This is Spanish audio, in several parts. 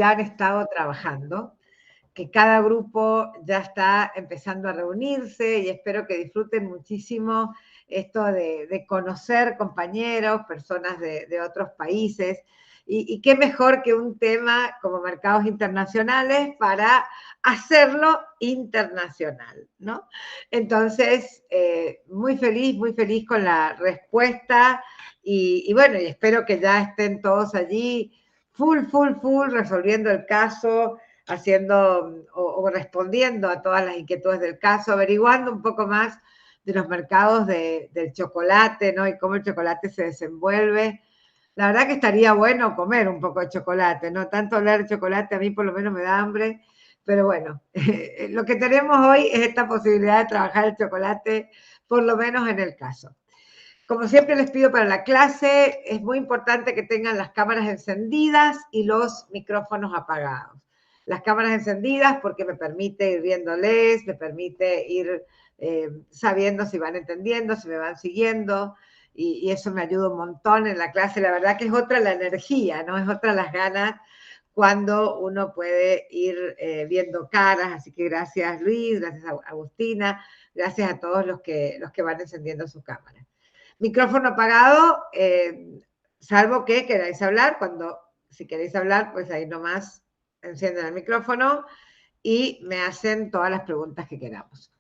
ya han estado trabajando, que cada grupo ya está empezando a reunirse y espero que disfruten muchísimo esto de conocer compañeros, personas de otros países. Y qué mejor que un tema como mercados internacionales para hacerlo internacional, ¿no? Entonces, muy feliz con la respuesta y bueno, y espero que ya estén todos allí full, resolviendo el caso, haciendo o respondiendo a todas las inquietudes del caso, averiguando un poco más de los mercados del chocolate, ¿no? Y cómo el chocolate se desenvuelve. La verdad que estaría bueno comer un poco de chocolate, ¿no? Tanto hablar de chocolate a mí por lo menos me da hambre, pero bueno, lo que tenemos hoy es esta posibilidad de trabajar el chocolate, por lo menos en el caso. Como siempre les pido para la clase, es muy importante que tengan las cámaras encendidas y los micrófonos apagados. Las cámaras encendidas porque me permite ir viéndoles, me permite ir sabiendo si van entendiendo, si me van siguiendo, y eso me ayuda un montón en la clase. La verdad que es otra la energía, ¿no? Es otra las ganas cuando uno puede ir viendo caras. Así que gracias Luis, gracias a Agustina, gracias a todos los que van encendiendo su cámara. Micrófono apagado, salvo que queráis hablar. Si queréis hablar, pues ahí nomás encienden el micrófono y me hacen todas las preguntas que queramos.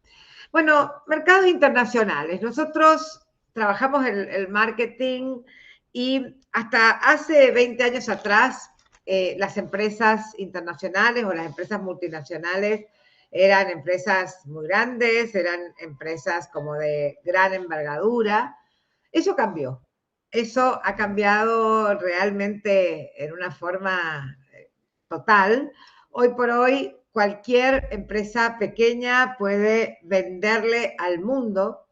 Bueno, mercados internacionales. Nosotros trabajamos el marketing y hasta hace 20 años atrás las empresas internacionales o las empresas multinacionales eran empresas muy grandes, eran empresas como de gran envergadura. Eso cambió. Eso ha cambiado realmente en una forma total. Hoy por hoy, cualquier empresa pequeña puede venderle al mundo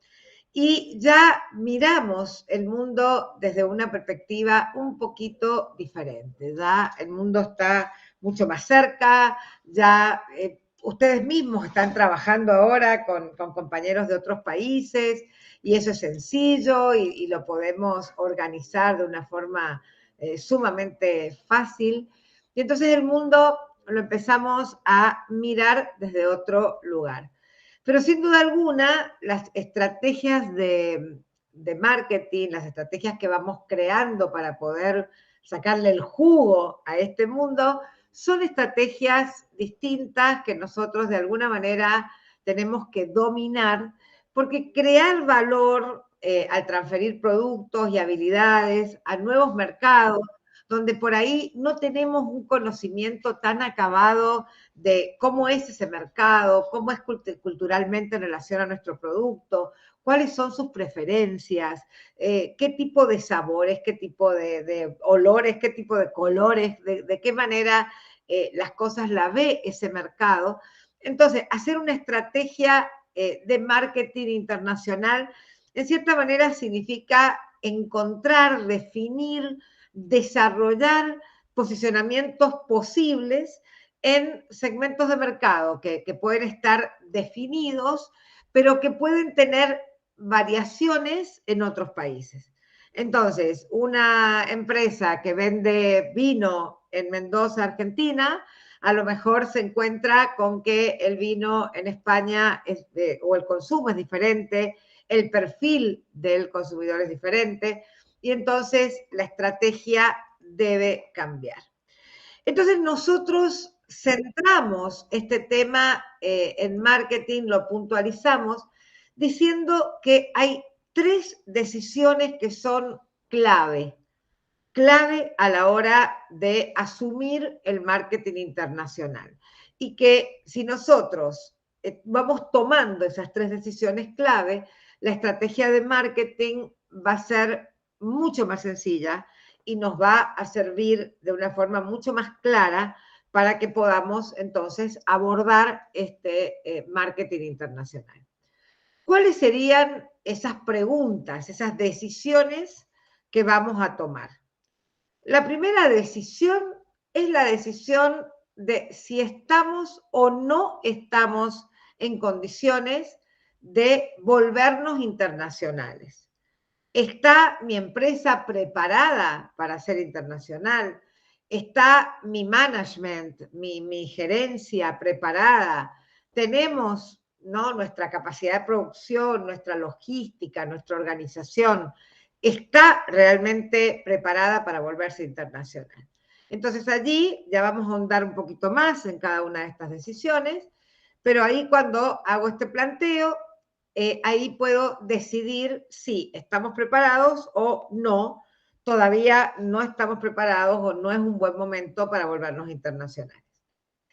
y ya miramos el mundo desde una perspectiva un poquito diferente. Ya el mundo está mucho más cerca, ya ustedes mismos están trabajando ahora con compañeros de otros países y eso es sencillo y lo podemos organizar de una forma sumamente fácil. Y entonces el mundo lo empezamos a mirar desde otro lugar. Pero sin duda alguna, las estrategias de marketing, las estrategias que vamos creando para poder sacarle el jugo a este mundo, son estrategias distintas que nosotros de alguna manera tenemos que dominar, porque crear valor al transferir productos y habilidades a nuevos mercados, donde por ahí no tenemos un conocimiento tan acabado de cómo es ese mercado, cómo es culturalmente en relación a nuestro producto, cuáles son sus preferencias, qué tipo de sabores, qué tipo de olores, qué tipo de colores, de qué manera las cosas la ve ese mercado. Entonces, hacer una estrategia de marketing internacional, en cierta manera significa encontrar, definir, desarrollar posicionamientos posibles en segmentos de mercado que pueden estar definidos, pero que pueden tener variaciones en otros países. Entonces, una empresa que vende vino en Mendoza, Argentina, a lo mejor se encuentra con que el vino en España o el consumo es diferente, el perfil del consumidor es diferente, y entonces la estrategia debe cambiar. Entonces nosotros centramos este tema en marketing, lo puntualizamos, diciendo que hay 3 decisiones que son clave a la hora de asumir el marketing internacional. Y que si nosotros vamos tomando esas 3 decisiones clave, la estrategia de marketing va a ser mucho más sencilla y nos va a servir de una forma mucho más clara para que podamos entonces abordar este marketing internacional. ¿Cuáles serían esas preguntas, esas decisiones que vamos a tomar? La primera decisión es la decisión de si estamos o no estamos en condiciones de volvernos internacionales. ¿Está mi empresa preparada para ser internacional? ¿Está mi management, mi gerencia preparada? ¿Tenemos, ¿no?, nuestra capacidad de producción, nuestra logística, nuestra organización? ¿Está realmente preparada para volverse internacional? Entonces allí ya vamos a ahondar un poquito más en cada una de estas decisiones, pero ahí cuando hago este planteo, ahí puedo decidir si estamos preparados o no, todavía no estamos preparados o no es un buen momento para volvernos internacionales.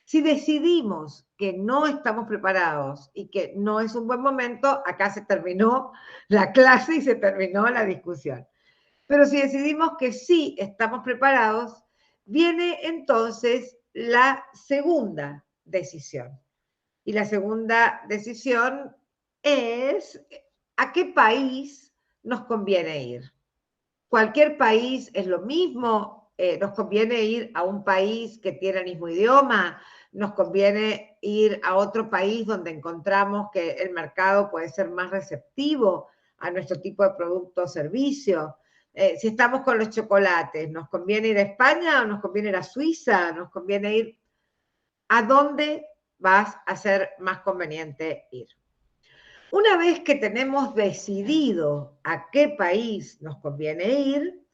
Si decidimos que no estamos preparados y que no es un buen momento, acá se terminó la clase y se terminó la discusión. Pero si decidimos que sí estamos preparados, viene entonces la segunda decisión. Y la segunda decisión es a qué país nos conviene ir. Cualquier país es lo mismo, nos conviene ir a un país que tiene el mismo idioma, nos conviene ir a otro país donde encontramos que el mercado puede ser más receptivo a nuestro tipo de producto o servicio. Si estamos con los chocolates, ¿nos conviene ir a España o nos conviene ir a Suiza? ¿Nos conviene ir a dónde vas a ser más conveniente ir? Una vez que tenemos decidido a qué país nos conviene ir,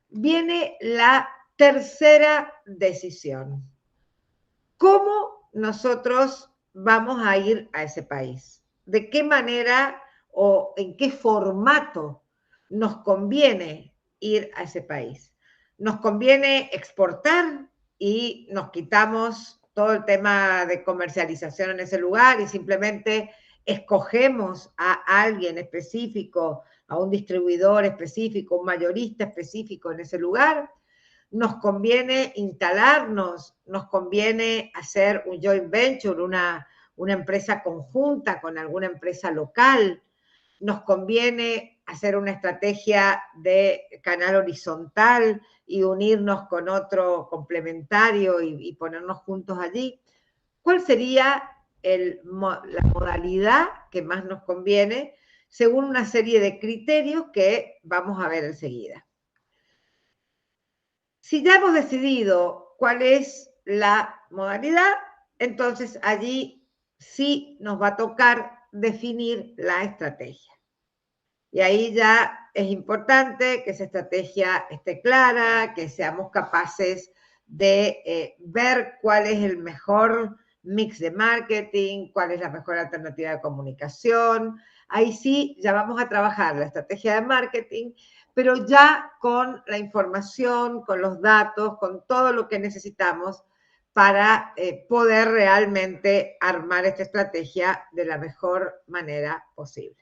viene la tercera decisión. ¿Cómo nosotros vamos a ir a ese país? ¿De qué manera o en qué formato nos conviene ir a ese país? ¿Nos conviene exportar y nos quitamos todo el tema de comercialización en ese lugar y simplemente escogemos a alguien específico, a un distribuidor específico, un mayorista específico en ese lugar? ¿Nos conviene instalarnos? ¿Nos conviene hacer un joint venture, una empresa conjunta con alguna empresa local? ¿Nos conviene hacer una estrategia de canal horizontal y unirnos con otro complementario y ponernos juntos allí? ¿Cuál sería la modalidad que más nos conviene según una serie de criterios que vamos a ver enseguida? Si ya hemos decidido cuál es la modalidad, entonces allí sí nos va a tocar definir la estrategia. Y ahí ya es importante que esa estrategia esté clara, que seamos capaces de ver cuál es el mejor mix de marketing, cuál es la mejor alternativa de comunicación. Ahí sí ya vamos a trabajar la estrategia de marketing, pero ya con la información, con los datos, con todo lo que necesitamos para poder realmente armar esta estrategia de la mejor manera posible.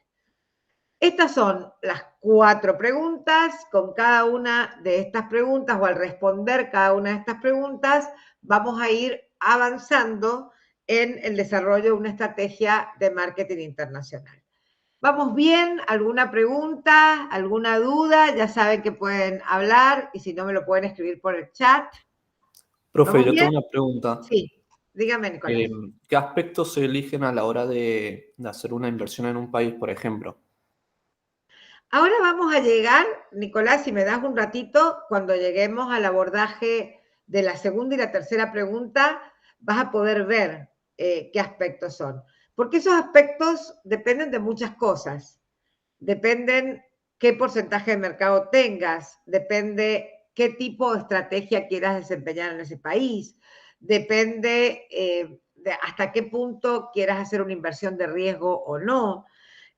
Estas son las 4 preguntas. Con cada una de estas preguntas o al responder cada una de estas preguntas, vamos a ir avanzando en el desarrollo de una estrategia de marketing internacional. ¿Vamos bien? ¿Alguna pregunta? ¿Alguna duda? Ya saben que pueden hablar y si no me lo pueden escribir por el chat. Profe, ¿Vamos yo tengo bien? una pregunta. Sí, dígame, Nicolás. ¿Qué aspectos se eligen a la hora de hacer una inversión en un país, por ejemplo? Ahora vamos a llegar, Nicolás, si me das un ratito, cuando lleguemos al abordaje de la segunda y la tercera pregunta, vas a poder ver qué aspectos son. Porque esos aspectos dependen de muchas cosas. Dependen qué porcentaje de mercado tengas, depende qué tipo de estrategia quieras desempeñar en ese país, depende de hasta qué punto quieras hacer una inversión de riesgo o no,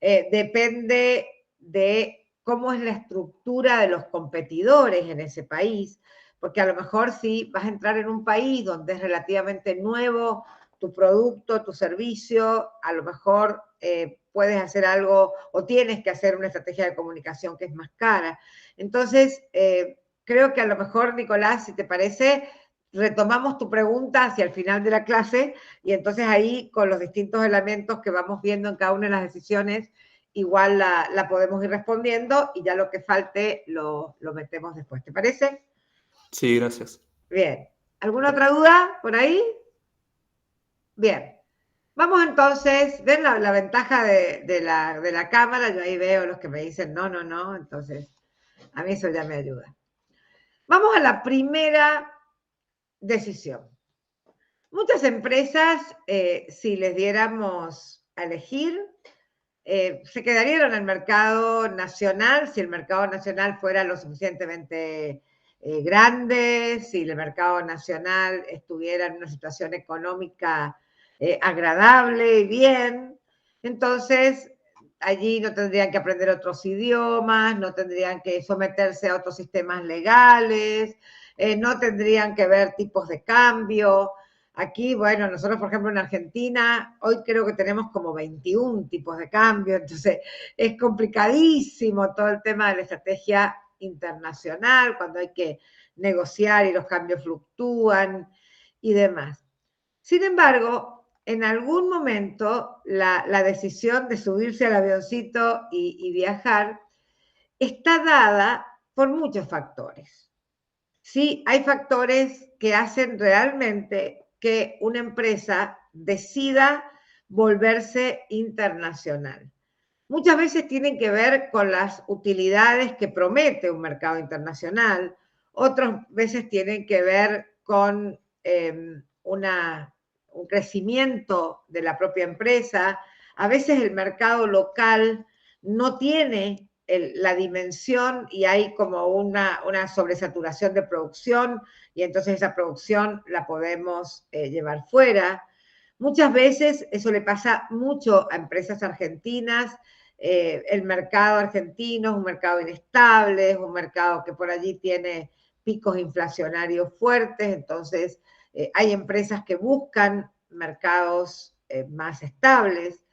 depende de cómo es la estructura de los competidores en ese país, porque a lo mejor si vas a entrar en un país donde es relativamente nuevo tu producto, tu servicio, a lo mejor puedes hacer algo o tienes que hacer una estrategia de comunicación que es más cara. Entonces, creo que a lo mejor, Nicolás, si te parece, retomamos tu pregunta hacia el final de la clase y entonces ahí con los distintos elementos que vamos viendo en cada una de las decisiones, igual la podemos ir respondiendo y ya lo que falte lo metemos después. ¿Te parece? Sí, gracias. Bien. ¿Alguna otra duda por ahí? Bien. Vamos entonces, ven la ventaja de la cámara, yo ahí veo los que me dicen no, no, no, entonces a mí eso ya me ayuda. Vamos a la primera decisión. Muchas empresas, si les diéramos a elegir, se quedarían en el mercado nacional, si el mercado nacional fuera lo suficientemente grande, si el mercado nacional estuviera en una situación económica agradable y bien, entonces allí no tendrían que aprender otros idiomas, no tendrían que someterse a otros sistemas legales, no tendrían que ver tipos de cambio. Aquí, bueno, nosotros, por ejemplo, en Argentina, hoy creo que tenemos como 21 tipos de cambio, entonces es complicadísimo todo el tema de la estrategia internacional, cuando hay que negociar y los cambios fluctúan y demás. Sin embargo, en algún momento la decisión de subirse al avioncito y viajar está dada por muchos factores. Sí, hay factores que hacen realmente que una empresa decida volverse internacional. Muchas veces tienen que ver con las utilidades que promete un mercado internacional, otras veces tienen que ver con un crecimiento de la propia empresa. A veces el mercado local no tiene la dimensión y hay como una sobresaturación de producción y entonces esa producción la podemos llevar fuera. Muchas veces eso le pasa mucho a empresas argentinas. El mercado argentino es un mercado inestable, es un mercado que por allí tiene picos inflacionarios fuertes, entonces hay empresas que buscan mercados más estables.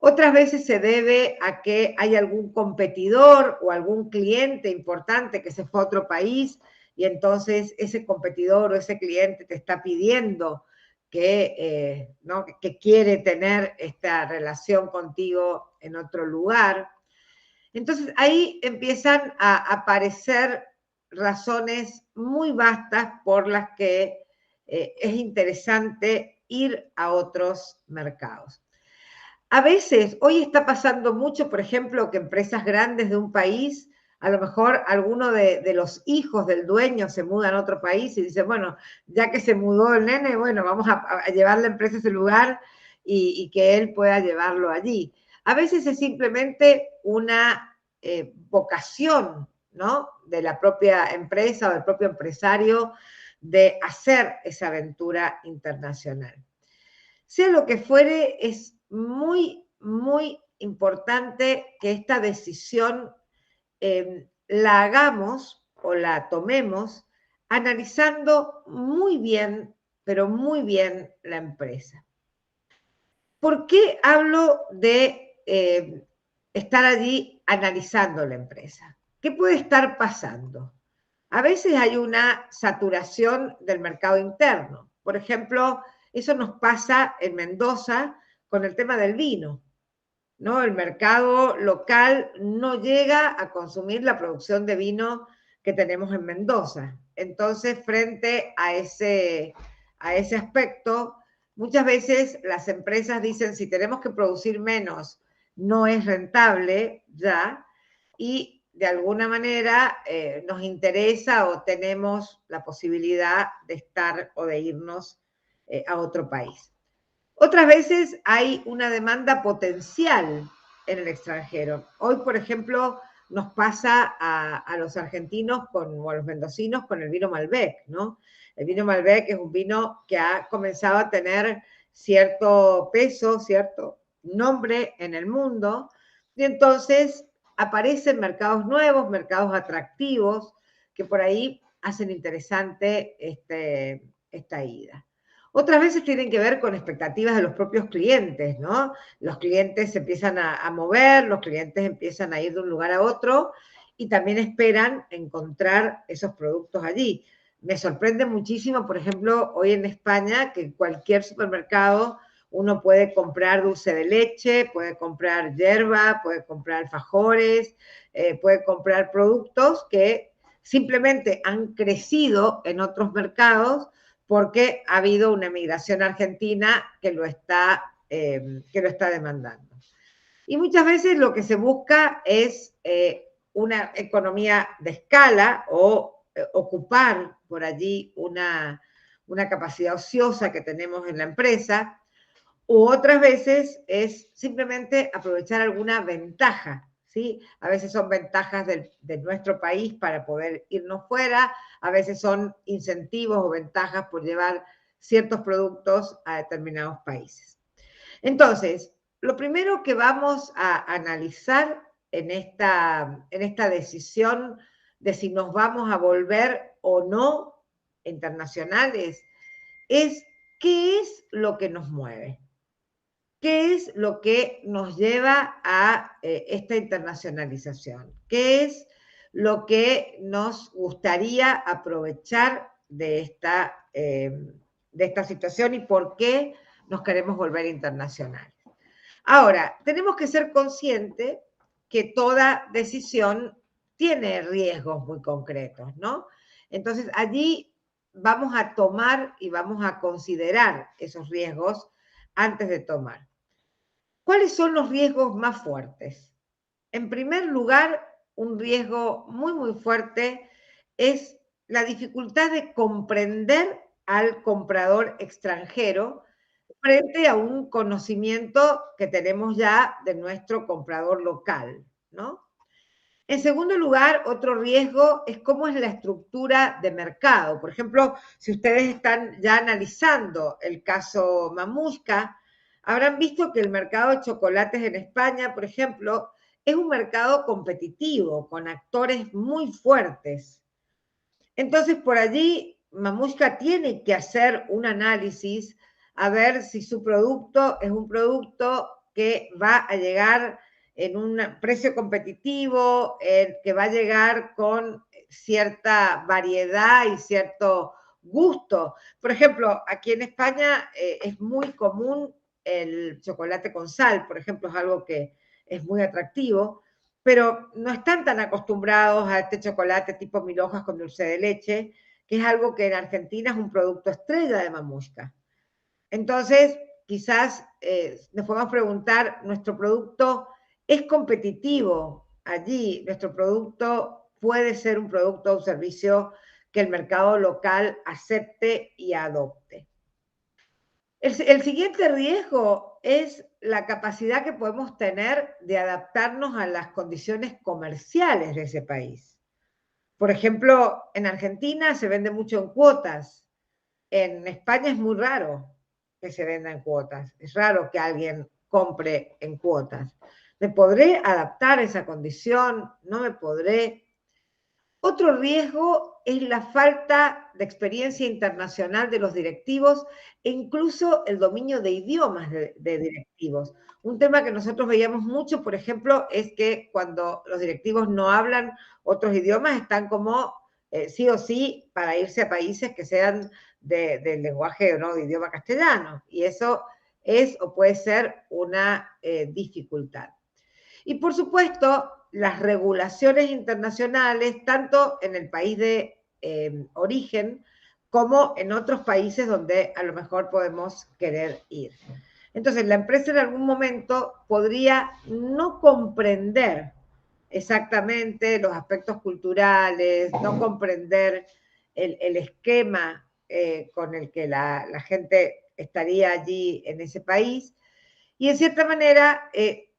Otras veces se debe a que hay algún competidor o algún cliente importante que se fue a otro país y entonces ese competidor o ese cliente te está pidiendo ¿no? que quiere tener esta relación contigo en otro lugar. Entonces ahí empiezan a aparecer razones muy vastas por las que es interesante ir a otros mercados. A veces, hoy está pasando mucho, por ejemplo, que empresas grandes de un país, a lo mejor alguno de los hijos del dueño se mudan a otro país y dice, bueno, ya que se mudó el nene, bueno, vamos a llevar la empresa a ese lugar y que él pueda llevarlo allí. A veces es simplemente una vocación, ¿no? De la propia empresa o del propio empresario de hacer esa aventura internacional. Sea lo que fuere, es muy, muy importante que esta decisión la hagamos o la tomemos analizando muy bien, pero muy bien la empresa. ¿Por qué hablo de estar allí analizando la empresa? ¿Qué puede estar pasando? A veces hay una saturación del mercado interno. Por ejemplo, eso nos pasa en Mendoza con el tema del vino, ¿no? El mercado local no llega a consumir la producción de vino que tenemos en Mendoza. Entonces, frente a ese aspecto, muchas veces las empresas dicen, si tenemos que producir menos, no es rentable ya, y de alguna manera nos interesa o tenemos la posibilidad de estar o de irnos a otro país. Otras veces hay una demanda potencial en el extranjero. Hoy, por ejemplo, nos pasa a los argentinos o a los mendocinos con el vino Malbec, ¿no? El vino Malbec es un vino que ha comenzado a tener cierto peso, cierto nombre en el mundo, y entonces aparecen mercados nuevos, mercados atractivos, que por ahí hacen interesante esta ida. Otras veces tienen que ver con expectativas de los propios clientes, ¿no? Los clientes se empiezan a mover, los clientes empiezan a ir de un lugar a otro y también esperan encontrar esos productos allí. Me sorprende muchísimo, por ejemplo, hoy en España, que en cualquier supermercado uno puede comprar dulce de leche, puede comprar yerba, puede comprar alfajores, puede comprar productos que simplemente han crecido en otros mercados porque ha habido una migración argentina que lo está demandando. Y muchas veces lo que se busca es una economía de escala o ocupar por allí una capacidad ociosa que tenemos en la empresa, u otras veces es simplemente aprovechar alguna ventaja, ¿sí? A veces son ventajas de nuestro país para poder irnos fuera, a veces son incentivos o ventajas por llevar ciertos productos a determinados países. Entonces, lo primero que vamos a analizar en esta decisión de si nos vamos a volver o no internacionales es qué es lo que nos mueve. ¿Qué es lo que nos lleva a esta internacionalización? ¿Qué es lo que nos gustaría aprovechar de esta situación y por qué nos queremos volver internacionales? Ahora, tenemos que ser conscientes que toda decisión tiene riesgos muy concretos, ¿no? Entonces, allí vamos a tomar y vamos a considerar esos riesgos antes de tomar. ¿Cuáles son los riesgos más fuertes? En primer lugar, un riesgo muy, muy fuerte es la dificultad de comprender al comprador extranjero frente a un conocimiento que tenemos ya de nuestro comprador local, ¿no? En segundo lugar, otro riesgo es cómo es la estructura de mercado. Por ejemplo, si ustedes están ya analizando el caso Mamushka, habrán visto que el mercado de chocolates en España, por ejemplo, es un mercado competitivo, con actores muy fuertes. Entonces, por allí, Mamushka tiene que hacer un análisis a ver si su producto es un producto que va a llegar en un precio competitivo, que va a llegar con cierta variedad y cierto gusto. Por ejemplo, aquí en España es muy común el chocolate con sal, por ejemplo, es algo que es muy atractivo, pero no están tan acostumbrados a este chocolate tipo 1000 hojas con dulce de leche, que es algo que en Argentina es un producto estrella de Mamushka. Entonces, quizás nos podemos preguntar, ¿nuestro producto es competitivo allí? ¿Nuestro producto puede ser un producto o un servicio que el mercado local acepte y adopte? El siguiente riesgo es la capacidad que podemos tener de adaptarnos a las condiciones comerciales de ese país. Por ejemplo, en Argentina se vende mucho en cuotas. En España es muy raro que se venda en cuotas. Es raro que alguien compre en cuotas. ¿Me podré adaptar a esa condición? ¿No me podré? Otro riesgo es la falta de experiencia internacional de los directivos e incluso el dominio de idiomas de directivos. Un tema que nosotros veíamos mucho, por ejemplo, es que cuando los directivos no hablan otros idiomas, están como sí o sí para irse a países que sean del lenguaje, ¿no?, de idioma castellano. Y eso es o puede ser una dificultad. Y por supuesto, las regulaciones internacionales, tanto en el país de origen como en otros países donde a lo mejor podemos querer ir. Entonces, la empresa en algún momento podría no comprender exactamente los aspectos culturales, no comprender el esquema con el que la gente estaría allí en ese país, y en cierta manera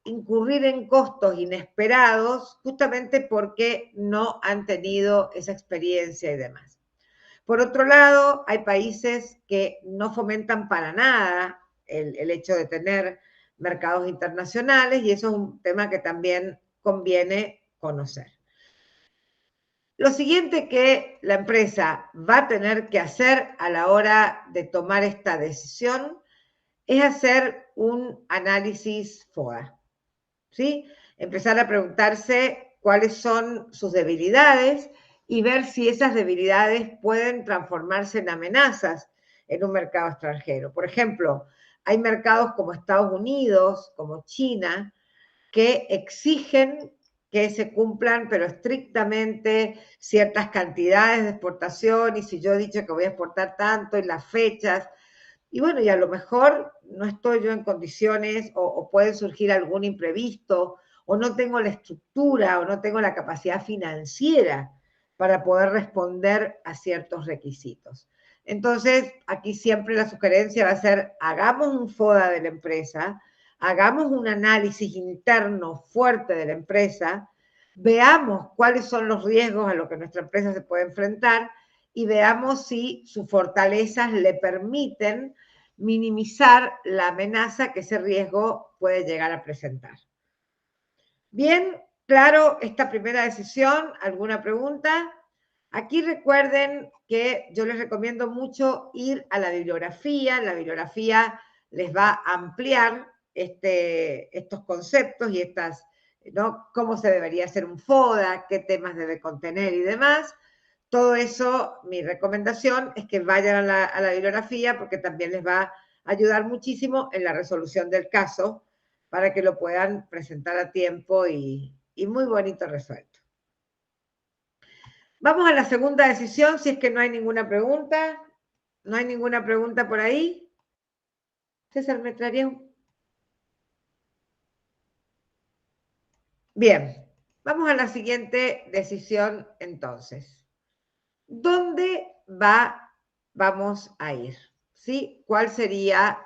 incurrir en costos inesperados justamente porque no han tenido esa experiencia y demás. Por otro lado, hay países que no fomentan para nada el hecho de tener mercados internacionales y eso es un tema que también conviene conocer. Lo siguiente que la empresa va a tener que hacer a la hora de tomar esta decisión es hacer un análisis FODA, ¿sí? Empezar a preguntarse cuáles son sus debilidades y ver si esas debilidades pueden transformarse en amenazas en un mercado extranjero. Por ejemplo, hay mercados como Estados Unidos, como China, que exigen que se cumplan, pero estrictamente, ciertas cantidades de exportación, y si yo he dicho que voy a exportar tanto en las fechas, y bueno, y a lo mejor no estoy yo en condiciones o puede surgir algún imprevisto o no tengo la estructura o no tengo la capacidad financiera para poder responder a ciertos requisitos. Entonces, aquí siempre la sugerencia va a ser, hagamos un FODA de la empresa, hagamos un análisis interno fuerte de la empresa, veamos cuáles son los riesgos a los que nuestra empresa se puede enfrentar y veamos si sus fortalezas le permiten minimizar la amenaza que ese riesgo puede llegar a presentar. Bien, claro, esta primera decisión, ¿alguna pregunta? Aquí recuerden que yo les recomiendo mucho ir a la bibliografía les va a ampliar estos conceptos y estas, ¿no? Cómo se debería hacer un FODA, qué temas debe contener y demás. Todo eso, mi recomendación es que vayan a la bibliografía porque también les va a ayudar muchísimo en la resolución del caso para que lo puedan presentar a tiempo y muy bonito resuelto. Vamos a la segunda decisión, si es que no hay ninguna pregunta. ¿No hay ninguna pregunta por ahí? César, ¿me traería un...? Bien, vamos a la siguiente decisión entonces. ¿Dónde vamos a ir? ¿Sí? ¿Cuál sería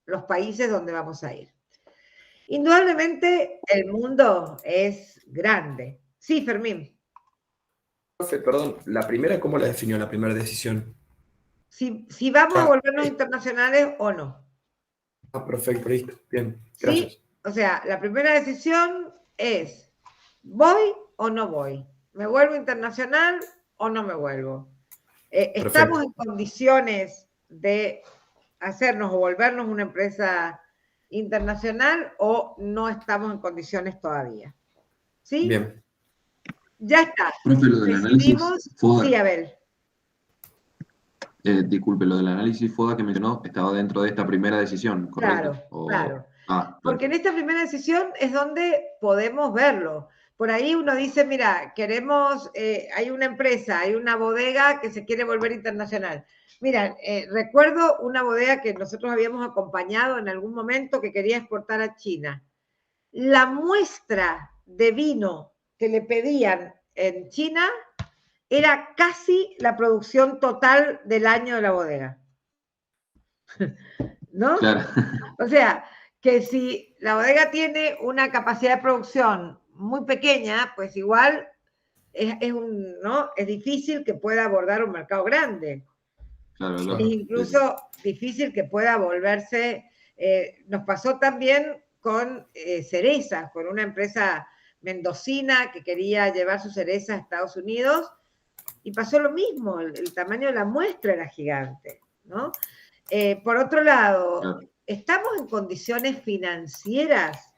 los países donde vamos a ir? Indudablemente el mundo es grande. Sí, Fermín. Profe, perdón, la primera, ¿cómo la definió la primera decisión? Si vamos a volvernos internacionales o no. Perfecto, listo. Bien, gracias. ¿Sí? O sea, la primera decisión es, ¿voy o no voy? ¿Me vuelvo internacional o no me vuelvo? ¿Estamos en condiciones de hacernos o volvernos una empresa internacional o no estamos en condiciones todavía? ¿Sí? Bien. Ya está. Profe, lo del análisis FODA. Sí, Abel. Disculpe, lo del análisis FODA que mencionó estaba dentro de esta primera decisión, ¿correcto? Claro. Porque en esta primera decisión es donde podemos verlo. Por ahí uno dice, mira, queremos, hay una empresa, hay una bodega que se quiere volver internacional. Mira, recuerdo una bodega que nosotros habíamos acompañado en algún momento que quería exportar a China. La muestra de vino que le pedían en China era casi la producción total del año de la bodega. ¿No? Claro. O sea, que si la bodega tiene una capacidad de producción muy pequeña, pues igual ¿no? Es difícil que pueda abordar un mercado grande. Claro, es incluso difícil que pueda volverse... nos pasó también con cerezas, con una empresa mendocina que quería llevar sus cerezas a Estados Unidos y pasó lo mismo, el tamaño de la muestra era gigante, ¿no? Por otro lado, ¿estamos en condiciones financieras,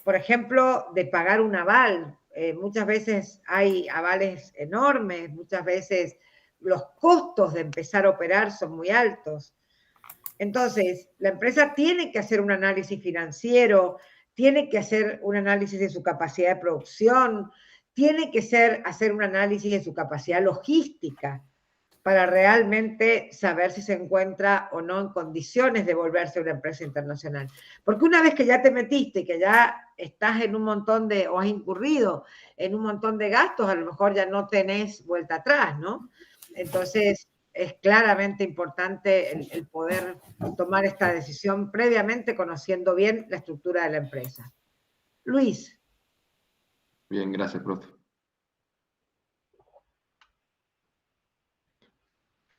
por ejemplo, de pagar un aval? Muchas veces hay avales enormes, muchas veces los costos de empezar a operar son muy altos. Entonces, la empresa tiene que hacer un análisis financiero, tiene que hacer un análisis de su capacidad de producción, tiene que hacer un análisis de su capacidad logística para realmente saber si se encuentra o no en condiciones de volverse una empresa internacional. Porque una vez que ya te metiste, que ya estás en un montón de, o has incurrido en un montón de gastos, a lo mejor ya no tenés vuelta atrás, ¿no? Entonces, es claramente importante el poder tomar esta decisión previamente conociendo bien la estructura de la empresa. Luis. Bien, gracias, profe.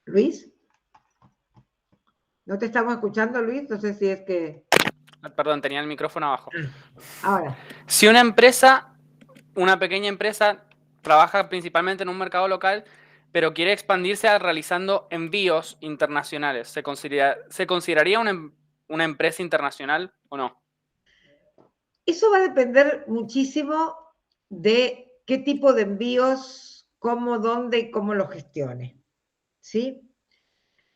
Luis. ¿No te estamos escuchando, Luis? No sé si es que... Perdón, tenía el micrófono abajo. Ahora. Si una empresa, una pequeña empresa, trabaja principalmente en un mercado local, pero quiere expandirse realizando envíos internacionales, ¿se consideraría una empresa internacional o no? Eso va a depender muchísimo de qué tipo de envíos, cómo, dónde y cómo lo gestione. ¿Sí?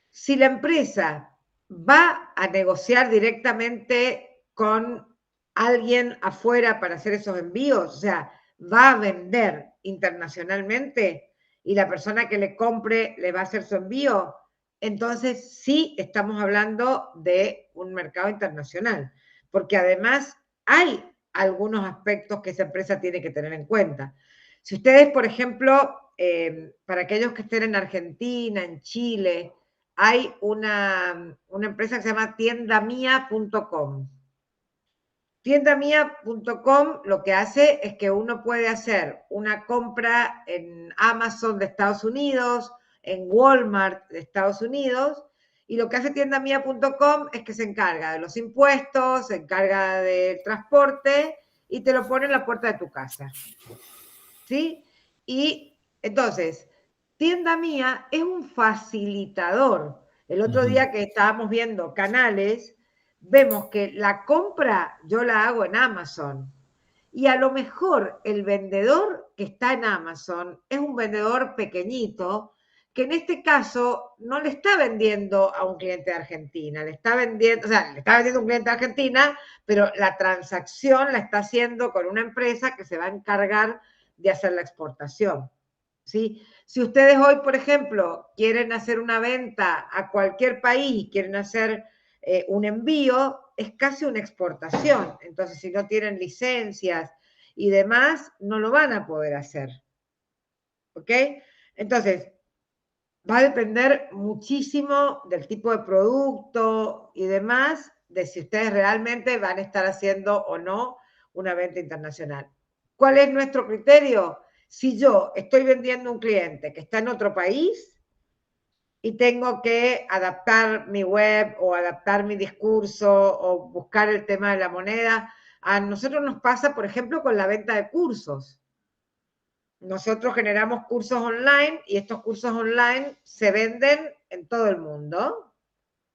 Si la empresa va a negociar directamente con alguien afuera para hacer esos envíos, o sea, va a vender internacionalmente y la persona que le compre le va a hacer su envío, entonces sí estamos hablando de un mercado internacional, porque además hay algunos aspectos que esa empresa tiene que tener en cuenta. Si ustedes, por ejemplo, para aquellos que estén en Argentina, en Chile, hay una empresa que se llama tiendamia.com. Tiendamia.com lo que hace es que uno puede hacer una compra en Amazon de Estados Unidos, en Walmart de Estados Unidos, y lo que hace tiendamia.com es que se encarga de los impuestos, se encarga del transporte y te lo pone en la puerta de tu casa. ¿Sí? Y entonces, Tienda Mía es un facilitador. El otro día que estábamos viendo canales, vemos que la compra yo la hago en Amazon. Y a lo mejor el vendedor que está en Amazon es un vendedor pequeñito que en este caso no le está vendiendo a un cliente de Argentina, le está vendiendo, o sea, le está vendiendo a un cliente de Argentina, pero la transacción la está haciendo con una empresa que se va a encargar de hacer la exportación. ¿Sí? Si ustedes hoy, por ejemplo, quieren hacer una venta a cualquier país, quieren hacer un envío, es casi una exportación. Entonces, si no tienen licencias y demás, no lo van a poder hacer. ¿Ok? Entonces, va a depender muchísimo del tipo de producto y demás, de si ustedes realmente van a estar haciendo o no una venta internacional. ¿Cuál es nuestro criterio? Si yo estoy vendiendo a un cliente que está en otro país y tengo que adaptar mi web o adaptar mi discurso o buscar el tema de la moneda, a nosotros nos pasa, por ejemplo, con la venta de cursos. Nosotros generamos cursos online y estos cursos online se venden en todo el mundo,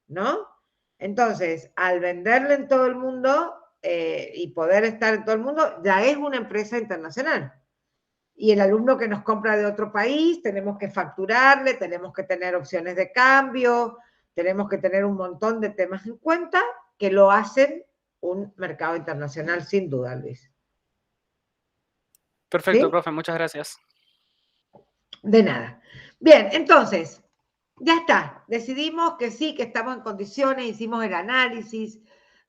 ¿no? Entonces, al venderle en todo el mundo y poder estar en todo el mundo, ya es una empresa internacional. Y el alumno que nos compra de otro país, tenemos que facturarle, tenemos que tener opciones de cambio, tenemos que tener un montón de temas en cuenta que lo hacen un mercado internacional, sin duda, Luis. Perfecto, ¿Sí? profe, muchas gracias. De nada. Bien, entonces, ya está. Decidimos que sí, que estamos en condiciones, hicimos el análisis,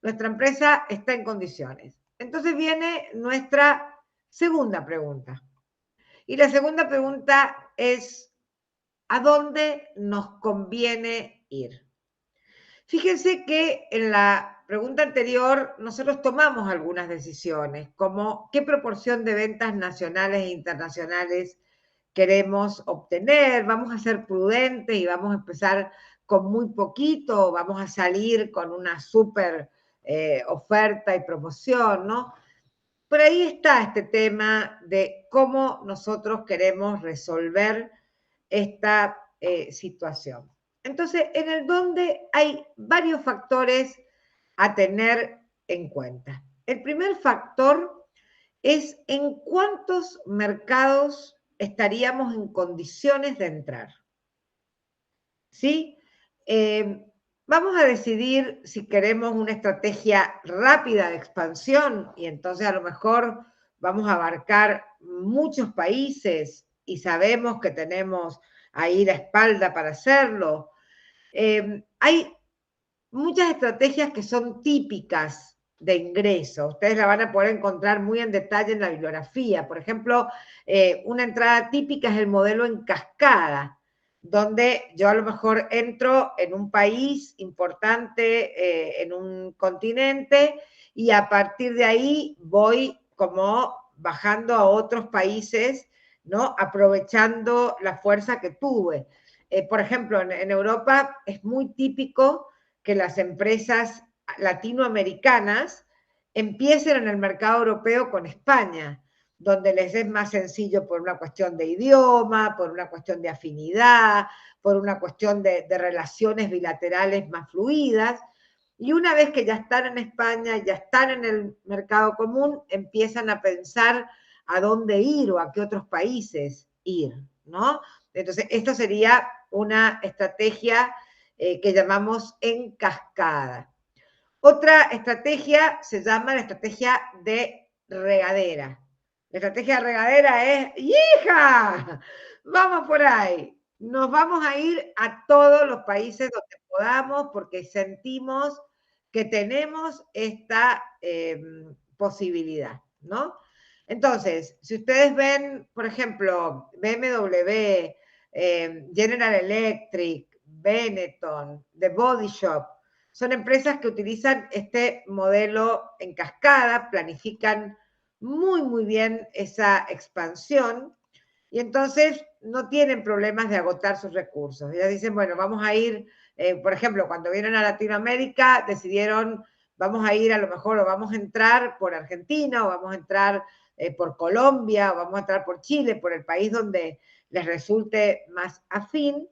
nuestra empresa está en condiciones. Entonces viene nuestra segunda pregunta. Y la segunda pregunta es, ¿a dónde nos conviene ir? Fíjense que en la pregunta anterior nosotros tomamos algunas decisiones, como qué proporción de ventas nacionales e internacionales queremos obtener, vamos a ser prudentes y vamos a empezar con muy poquito, vamos a salir con una súper oferta y promoción, ¿no? Por ahí está este tema de cómo nosotros queremos resolver esta situación. Entonces, en el donde hay varios factores a tener en cuenta. El primer factor es en cuántos mercados estaríamos en condiciones de entrar. ¿Sí? Vamos a decidir si queremos una estrategia rápida de expansión y entonces a lo mejor vamos a abarcar muchos países y sabemos que tenemos ahí la espalda para hacerlo. Hay muchas estrategias que son típicas de ingreso. Ustedes la van a poder encontrar muy en detalle en la bibliografía. Por ejemplo, una entrada típica es el modelo en cascada, donde yo a lo mejor entro en un país importante, en un continente, y a partir de ahí voy como bajando a otros países, ¿no? Aprovechando la fuerza que tuve. Por ejemplo, en Europa es muy típico que las empresas latinoamericanas empiecen en el mercado europeo con España, donde les es más sencillo por una cuestión de idioma, por una cuestión de afinidad, por una cuestión de relaciones bilaterales más fluidas. Y una vez que ya están en España, ya están en el mercado común, empiezan a pensar a dónde ir o a qué otros países ir, ¿no? Entonces, esto sería una estrategia que llamamos en cascada. Otra estrategia se llama la estrategia de regadera. La estrategia de regadera es, ¡hija! Vamos por ahí. Nos vamos a ir a todos los países donde podamos porque sentimos que tenemos esta posibilidad, ¿no? Entonces, si ustedes ven, por ejemplo, BMW, General Electric, Benetton, The Body Shop, son empresas que utilizan este modelo en cascada, planifican muy, muy bien esa expansión y entonces no tienen problemas de agotar sus recursos. Ellas dicen, bueno, vamos a ir, por ejemplo, cuando vienen a Latinoamérica, decidieron, vamos a ir a lo mejor, o vamos a entrar por Argentina, o vamos a entrar por Colombia, o vamos a entrar por Chile, por el país donde les resulte más afín.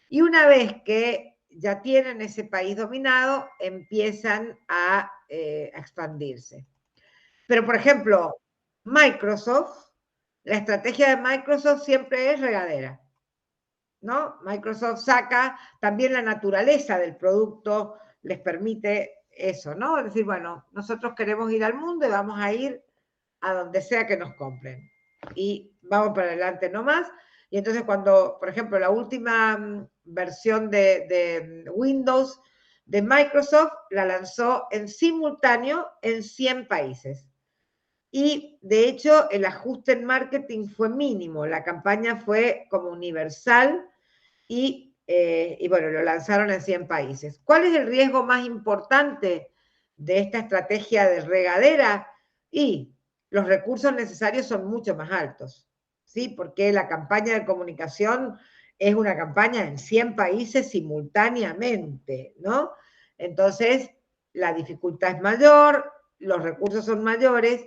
Y una vez que ya tienen ese país dominado, empiezan a expandirse. Pero, por ejemplo, Microsoft, la estrategia de Microsoft siempre es regadera, ¿no? Microsoft saca, también la naturaleza del producto les permite eso, ¿no? Es decir, bueno, nosotros queremos ir al mundo y vamos a ir a donde sea que nos compren. Y vamos para adelante nomás. Y entonces cuando, por ejemplo, la última versión de Windows de Microsoft la lanzó en simultáneo en 100 países. Y de hecho el ajuste en marketing fue mínimo, la campaña fue como universal y bueno, lo lanzaron en 100 países. ¿Cuál es el riesgo más importante de esta estrategia de regadera? Y los recursos necesarios son mucho más altos, ¿sí? Porque la campaña de comunicación es una campaña en 100 países simultáneamente, ¿no? Entonces, la dificultad es mayor, los recursos son mayores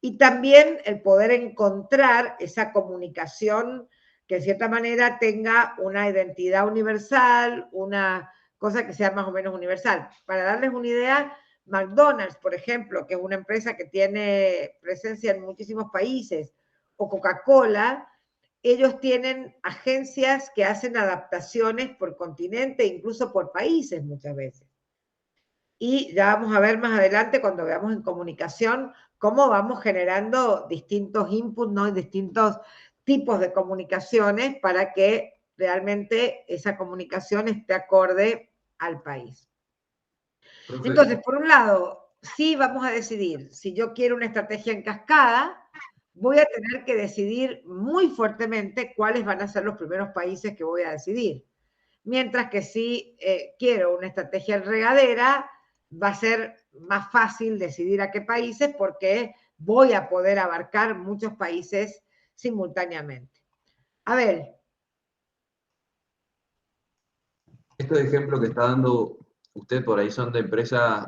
y también el poder encontrar esa comunicación que de cierta manera tenga una identidad universal, una cosa que sea más o menos universal. Para darles una idea, McDonald's, por ejemplo, que es una empresa que tiene presencia en muchísimos países, o Coca-Cola, ellos tienen agencias que hacen adaptaciones por continente, incluso por países muchas veces. Y ya vamos a ver más adelante, cuando veamos en comunicación, cómo vamos generando distintos inputs, ¿no? Distintos tipos de comunicaciones para que realmente esa comunicación esté acorde al país. Profe, Entonces, por un lado, sí vamos a decidir, si yo quiero una estrategia en cascada, voy a tener que decidir muy fuertemente cuáles van a ser los primeros países que voy a decidir. Mientras que si quiero una estrategia en regadera, va a ser más fácil decidir a qué países porque voy a poder abarcar muchos países simultáneamente. A ver. estos ejemplos que está dando usted por ahí son de empresas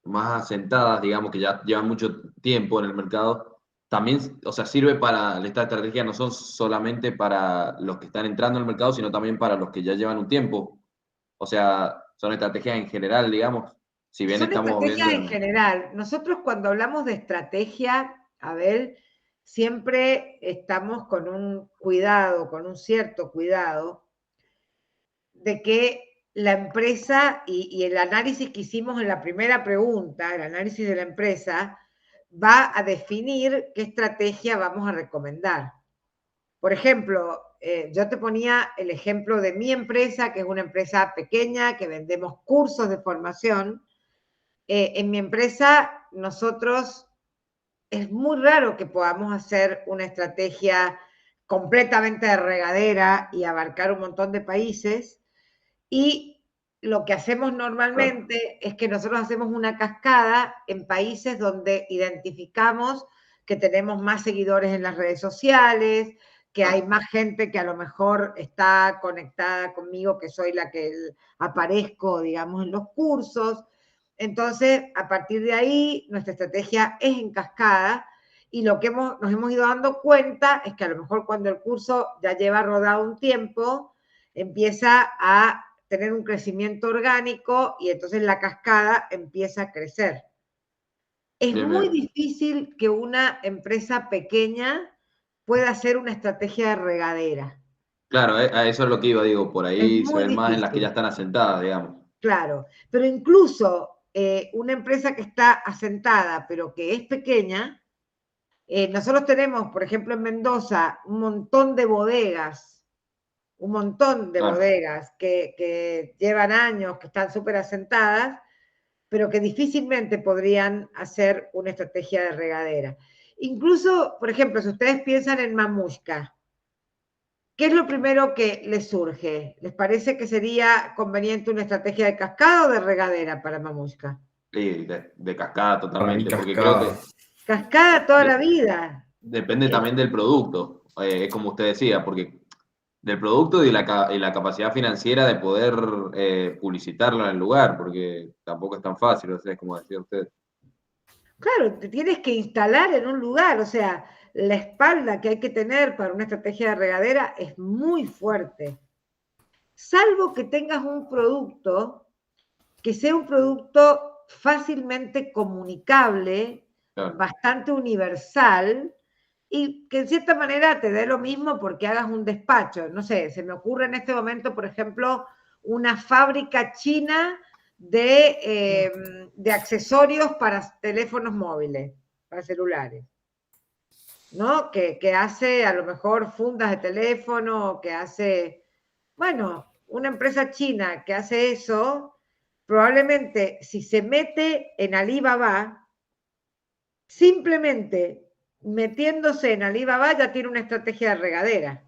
más asentadas, digamos, que ya llevan mucho tiempo en el mercado. También, o sea, sirve para, esta estrategia no son solamente para los que están entrando al mercado, sino también para los que ya llevan un tiempo. O sea, son estrategias en general, digamos. Si bien Son estamos estrategias viendo en general. Nosotros cuando hablamos de estrategia, a ver, siempre estamos con un cuidado, con un cierto cuidado, de que la empresa y el análisis que hicimos en la primera pregunta, el análisis de la empresa, va a definir qué estrategia vamos a recomendar. Por ejemplo, yo te ponía el ejemplo de mi empresa, que es una empresa pequeña, que vendemos cursos de formación. En mi empresa, nosotros, es muy raro que podamos hacer una estrategia completamente de regadera y abarcar un montón de países. Y lo que hacemos normalmente es que nosotros hacemos una cascada en países donde identificamos que tenemos más seguidores en las redes sociales, que hay más gente que a lo mejor está conectada conmigo, que soy la que aparezco, digamos, en los cursos. Entonces, a partir de ahí, nuestra estrategia es en cascada y lo que nos hemos ido dando cuenta es que a lo mejor cuando el curso ya lleva rodado un tiempo, empieza a tener un crecimiento orgánico y entonces la cascada empieza a crecer. Es bien, muy bien. difícil que una empresa pequeña pueda hacer una estrategia de regadera. Claro, a eso es lo que iba, digo, por Es ahí se muy ven más en las que ya difícil, están asentadas, digamos. claro. Pero incluso una empresa que está asentada, pero que es pequeña, nosotros tenemos, por ejemplo, en Mendoza, un montón de bodegas Claro. que llevan años, que están súper asentadas, pero que difícilmente podrían hacer una estrategia de regadera. Incluso, por ejemplo, si ustedes piensan en Mamushka, ¿qué es lo primero que les surge? ¿Les parece que sería conveniente una estrategia de cascada o de regadera para Mamushka? Sí, de cascada Para mí totalmente, porque creo que cascada. Cascada toda la de- vida. depende también del producto, es como usted decía, porque del producto y la capacidad financiera de poder publicitarlo en el lugar, porque tampoco es tan fácil, o sea, es como decía usted. Claro, te tienes que instalar en un lugar, o sea, la espalda que hay que tener para una estrategia de regadera es muy fuerte. Salvo que tengas un producto que sea un producto fácilmente comunicable, Claro, bastante universal y que en cierta manera te dé lo mismo porque hagas un despacho. No sé, se me ocurre en este momento, por ejemplo, una fábrica china de accesorios para teléfonos móviles, para celulares, ¿no? Que hace a lo mejor fundas de teléfono, que hace, bueno, una empresa china que hace eso, probablemente si se mete en Alibaba, simplemente metiéndose en Alibaba ya tiene una estrategia de regadera,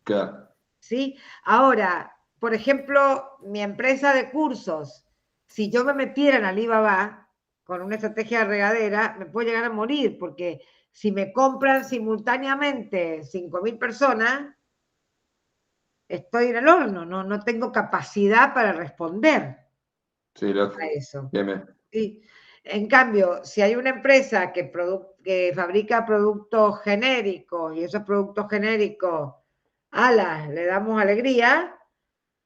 claro, ¿sí? Ahora, por ejemplo, mi empresa de cursos, si yo me metiera en Alibaba con una estrategia de regadera, me puedo llegar a morir, porque si me compran simultáneamente 5.000 personas, estoy en el horno, no tengo capacidad para responder sí, a eso. bien, bien. Sí. En cambio, si hay una empresa que fabrica productos genéricos y esos productos genéricos, le damos alegría,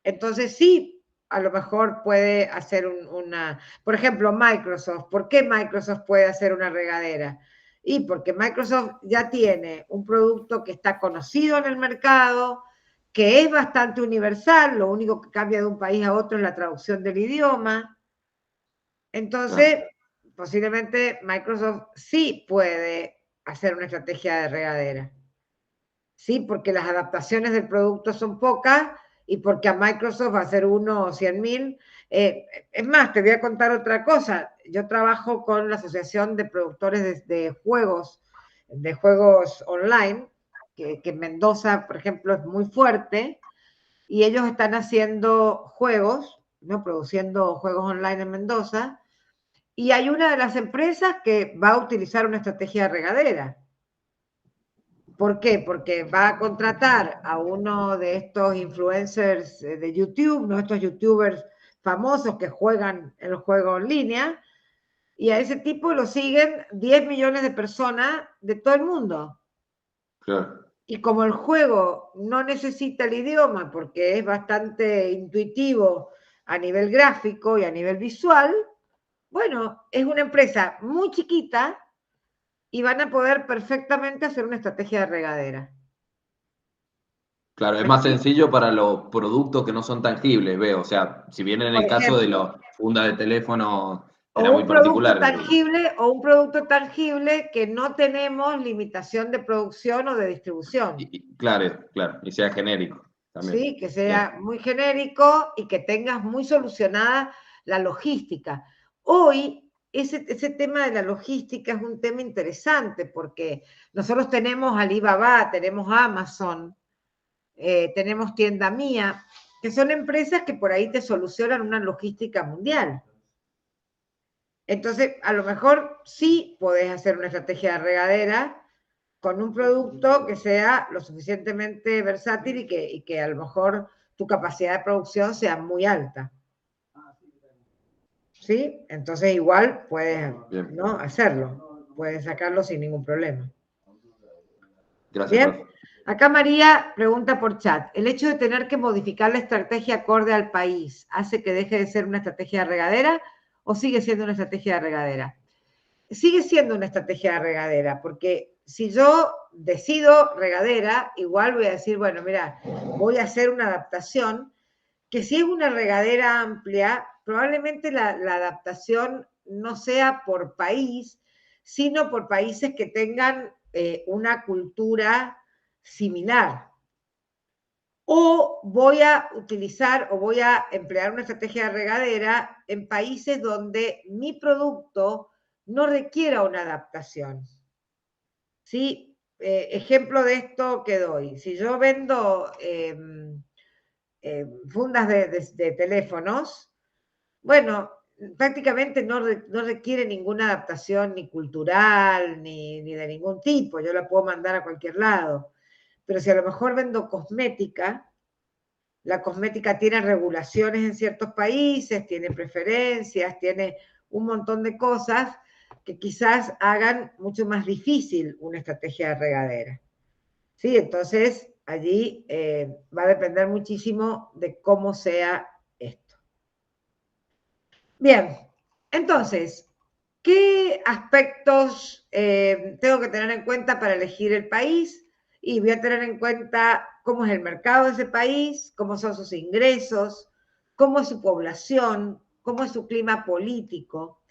entonces sí, a lo mejor puede hacer una... Por ejemplo, Microsoft. ¿Por qué Microsoft puede hacer una regadera? Y porque Microsoft ya tiene un producto que está conocido en el mercado, que es bastante universal, lo único que cambia de un país a otro es la traducción del idioma. Entonces, Claro. posiblemente Microsoft sí puede hacer una estrategia de regadera. Sí, porque las adaptaciones del producto son pocas y porque a Microsoft va a ser 1 o 100.000. Es más, te voy a contar otra cosa. Yo trabajo con la Asociación de Productores de juegos online, que en Mendoza, por ejemplo, es muy fuerte, y ellos están haciendo juegos, ¿no? Produciendo juegos online en Mendoza, y hay una de las empresas que va a utilizar una estrategia de regadera. ¿Por qué? Porque va a contratar a uno de estos influencers de YouTube, ¿no? Estos youtubers famosos que juegan el juego en línea, y a ese tipo lo siguen 10 millones de personas de todo el mundo. Claro. Y como el juego no necesita el idioma porque es bastante intuitivo a nivel gráfico y a nivel visual, bueno, es una empresa muy chiquita y van a poder perfectamente hacer una estrategia de regadera. Claro, es ¿Me más explico? sencillo para los productos que no son tangibles, veo. O sea, si bien en Por el caso de ejemplo, los fundas de teléfono o era muy particular. o un producto tangible que no tenemos limitación de producción o de distribución. Claro, claro, y sea genérico también. Sí, que Bien, sea muy genérico y que tengas muy solucionada la logística. Hoy, ese tema de la logística es un tema interesante porque nosotros tenemos Alibaba, tenemos Amazon, tenemos Tienda Mía, que son empresas que por ahí te solucionan una logística mundial. Entonces, a lo mejor sí podés hacer una estrategia de regadera con un producto que sea lo suficientemente versátil y que a lo mejor tu capacidad de producción sea muy alta. ¿Sí? Entonces igual puedes, bien. ¿no? Hacerlo, puedes sacarlo sin ningún problema. Gracias, Bien, profe. acá María pregunta por chat, ¿el hecho de tener que modificar la estrategia acorde al país hace que deje de ser una estrategia de regadera o sigue siendo una estrategia de regadera? Sigue siendo una estrategia de regadera, porque si yo decido regadera, igual voy a decir, bueno, mira, voy a hacer una adaptación, que si es una regadera amplia, probablemente la adaptación no sea por país, sino por países que tengan una cultura similar. O voy a utilizar o voy a emplear una estrategia de regadera en países donde mi producto no requiera una adaptación. ¿sí? Ejemplo de esto que doy. Si yo vendo fundas de teléfonos, bueno, prácticamente no requiere ninguna adaptación ni cultural ni de ningún tipo. Yo la puedo mandar a cualquier lado. Pero si a lo mejor vendo cosmética, la cosmética tiene regulaciones en ciertos países, tiene preferencias, tiene un montón de cosas que quizás hagan mucho más difícil una estrategia de regadera. ¿Sí? Entonces, allí va a depender muchísimo de cómo sea esto. Bien, entonces, ¿qué aspectos tengo que tener en cuenta para elegir el país? Y voy a tener en cuenta cómo es el mercado de ese país, cómo son sus ingresos, cómo es su población, cómo es su clima político.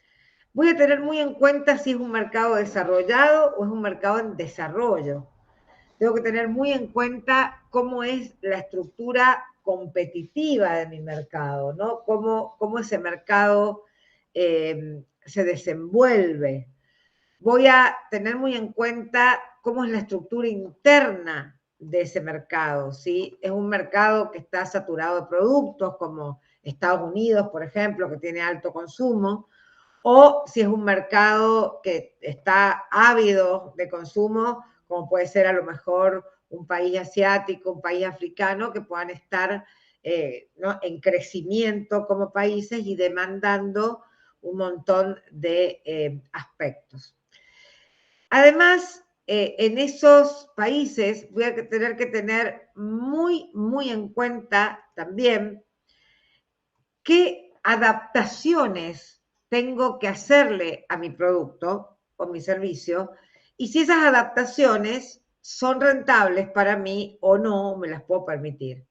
Voy a tener muy en cuenta si es un mercado desarrollado o es un mercado en desarrollo. Tengo que tener muy en cuenta cómo es la estructura competitiva de mi mercado, ¿no? Cómo ese mercado se desenvuelve. Voy a tener muy en cuenta cómo es la estructura interna de ese mercado, ¿sí? Es un mercado que está saturado de productos como Estados Unidos, por ejemplo, que tiene alto consumo, o si es un mercado que está ávido de consumo, como puede ser a lo mejor un país asiático, un país africano, que puedan estar ¿no? en crecimiento como países y demandando un montón de aspectos. Además, en esos países voy a tener que tener muy en cuenta también qué adaptaciones tengo que hacerle a mi producto o mi servicio y si esas adaptaciones son rentables para mí o no me las puedo permitir.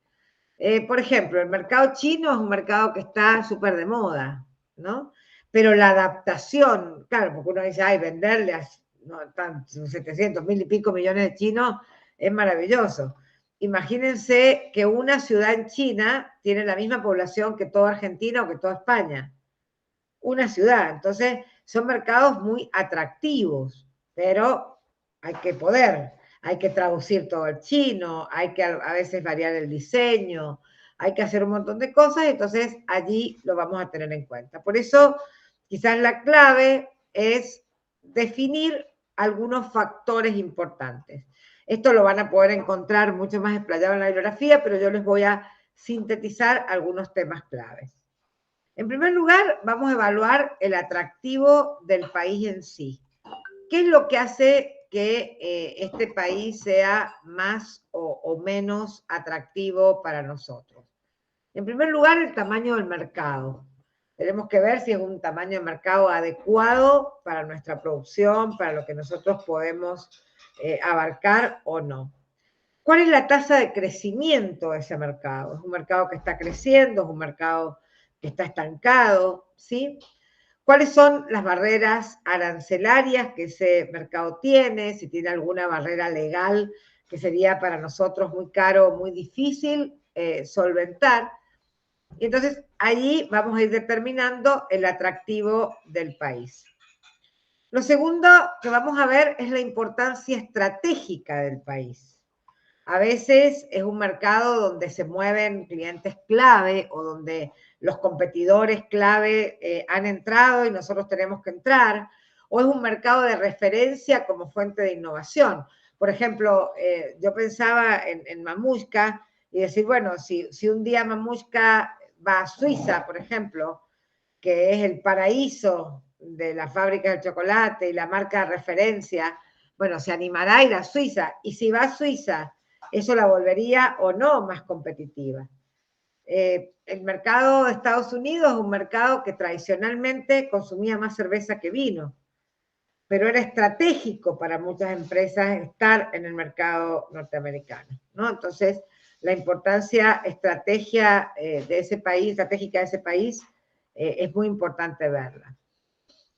Por ejemplo, el mercado chino es un mercado que está súper de moda, ¿no? Pero la adaptación, claro, porque uno dice, ay, venderle a no, 700, 1000 y pico millones de chinos es maravilloso. Imagínense que una ciudad en China tiene la misma población que toda Argentina o que toda España. Una ciudad. Entonces, son mercados muy atractivos, pero hay que poder. Hay que traducir todo al chino, hay que a veces variar el diseño, hay que hacer un montón de cosas, entonces allí lo vamos a tener en cuenta. Por eso, quizás la clave es definir algunos factores importantes. Esto lo van a poder encontrar mucho más explayado en la bibliografía, pero yo les voy a sintetizar algunos temas claves. En primer lugar, vamos a evaluar el atractivo del país en sí. ¿Qué es lo que hace que este país sea más o menos atractivo para nosotros? En primer lugar, el tamaño del mercado. Tenemos que ver si es un tamaño de mercado adecuado para nuestra producción, para lo que nosotros podemos abarcar o no. ¿Cuál es la tasa de crecimiento de ese mercado? ¿Es un mercado que está creciendo? ¿Es un mercado que está estancado? ¿Sí? ¿Cuáles son las barreras arancelarias que ese mercado tiene? Si tiene alguna barrera legal que sería para nosotros muy caro o muy difícil solventar. Y entonces allí vamos a ir determinando el atractivo del país. Lo segundo que vamos a ver es la importancia estratégica del país. A veces es un mercado donde se mueven clientes clave o donde los competidores clave han entrado y nosotros tenemos que entrar, o es un mercado de referencia como fuente de innovación. Por ejemplo, yo pensaba en Mamushka y decir, bueno, si un día Mamushka va a Suiza, por ejemplo, que es el paraíso de la fábrica de chocolate y la marca de referencia, bueno, se animará a ir a Suiza. Y si va a Suiza, eso la volvería o no más competitiva. El mercado de Estados Unidos es un mercado que tradicionalmente consumía más cerveza que vino, pero era estratégico para muchas empresas estar en el mercado norteamericano, ¿no? Entonces, la importancia estratégica de ese país es muy importante verla.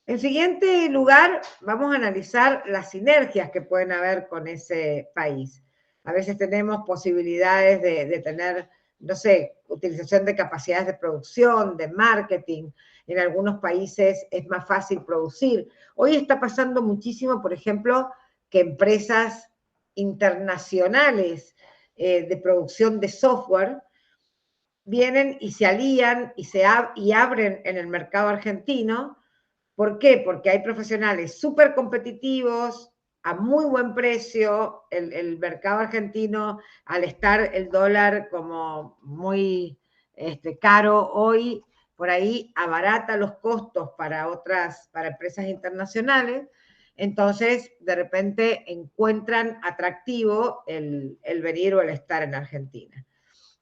En siguiente lugar, vamos a analizar las sinergias que pueden haber con ese país. A veces tenemos posibilidades de tener, no sé, utilización de capacidades de producción, de marketing. En algunos países es más fácil producir. Hoy está pasando muchísimo, por ejemplo, que empresas internacionales de producción de software vienen y se alían y abren en el mercado argentino. ¿Por qué? Porque hay profesionales súper competitivos, a muy buen precio. El mercado argentino, al estar el dólar como muy caro hoy, por ahí abarata los costos para empresas internacionales. Entonces, de repente encuentran atractivo el venir o el estar en Argentina.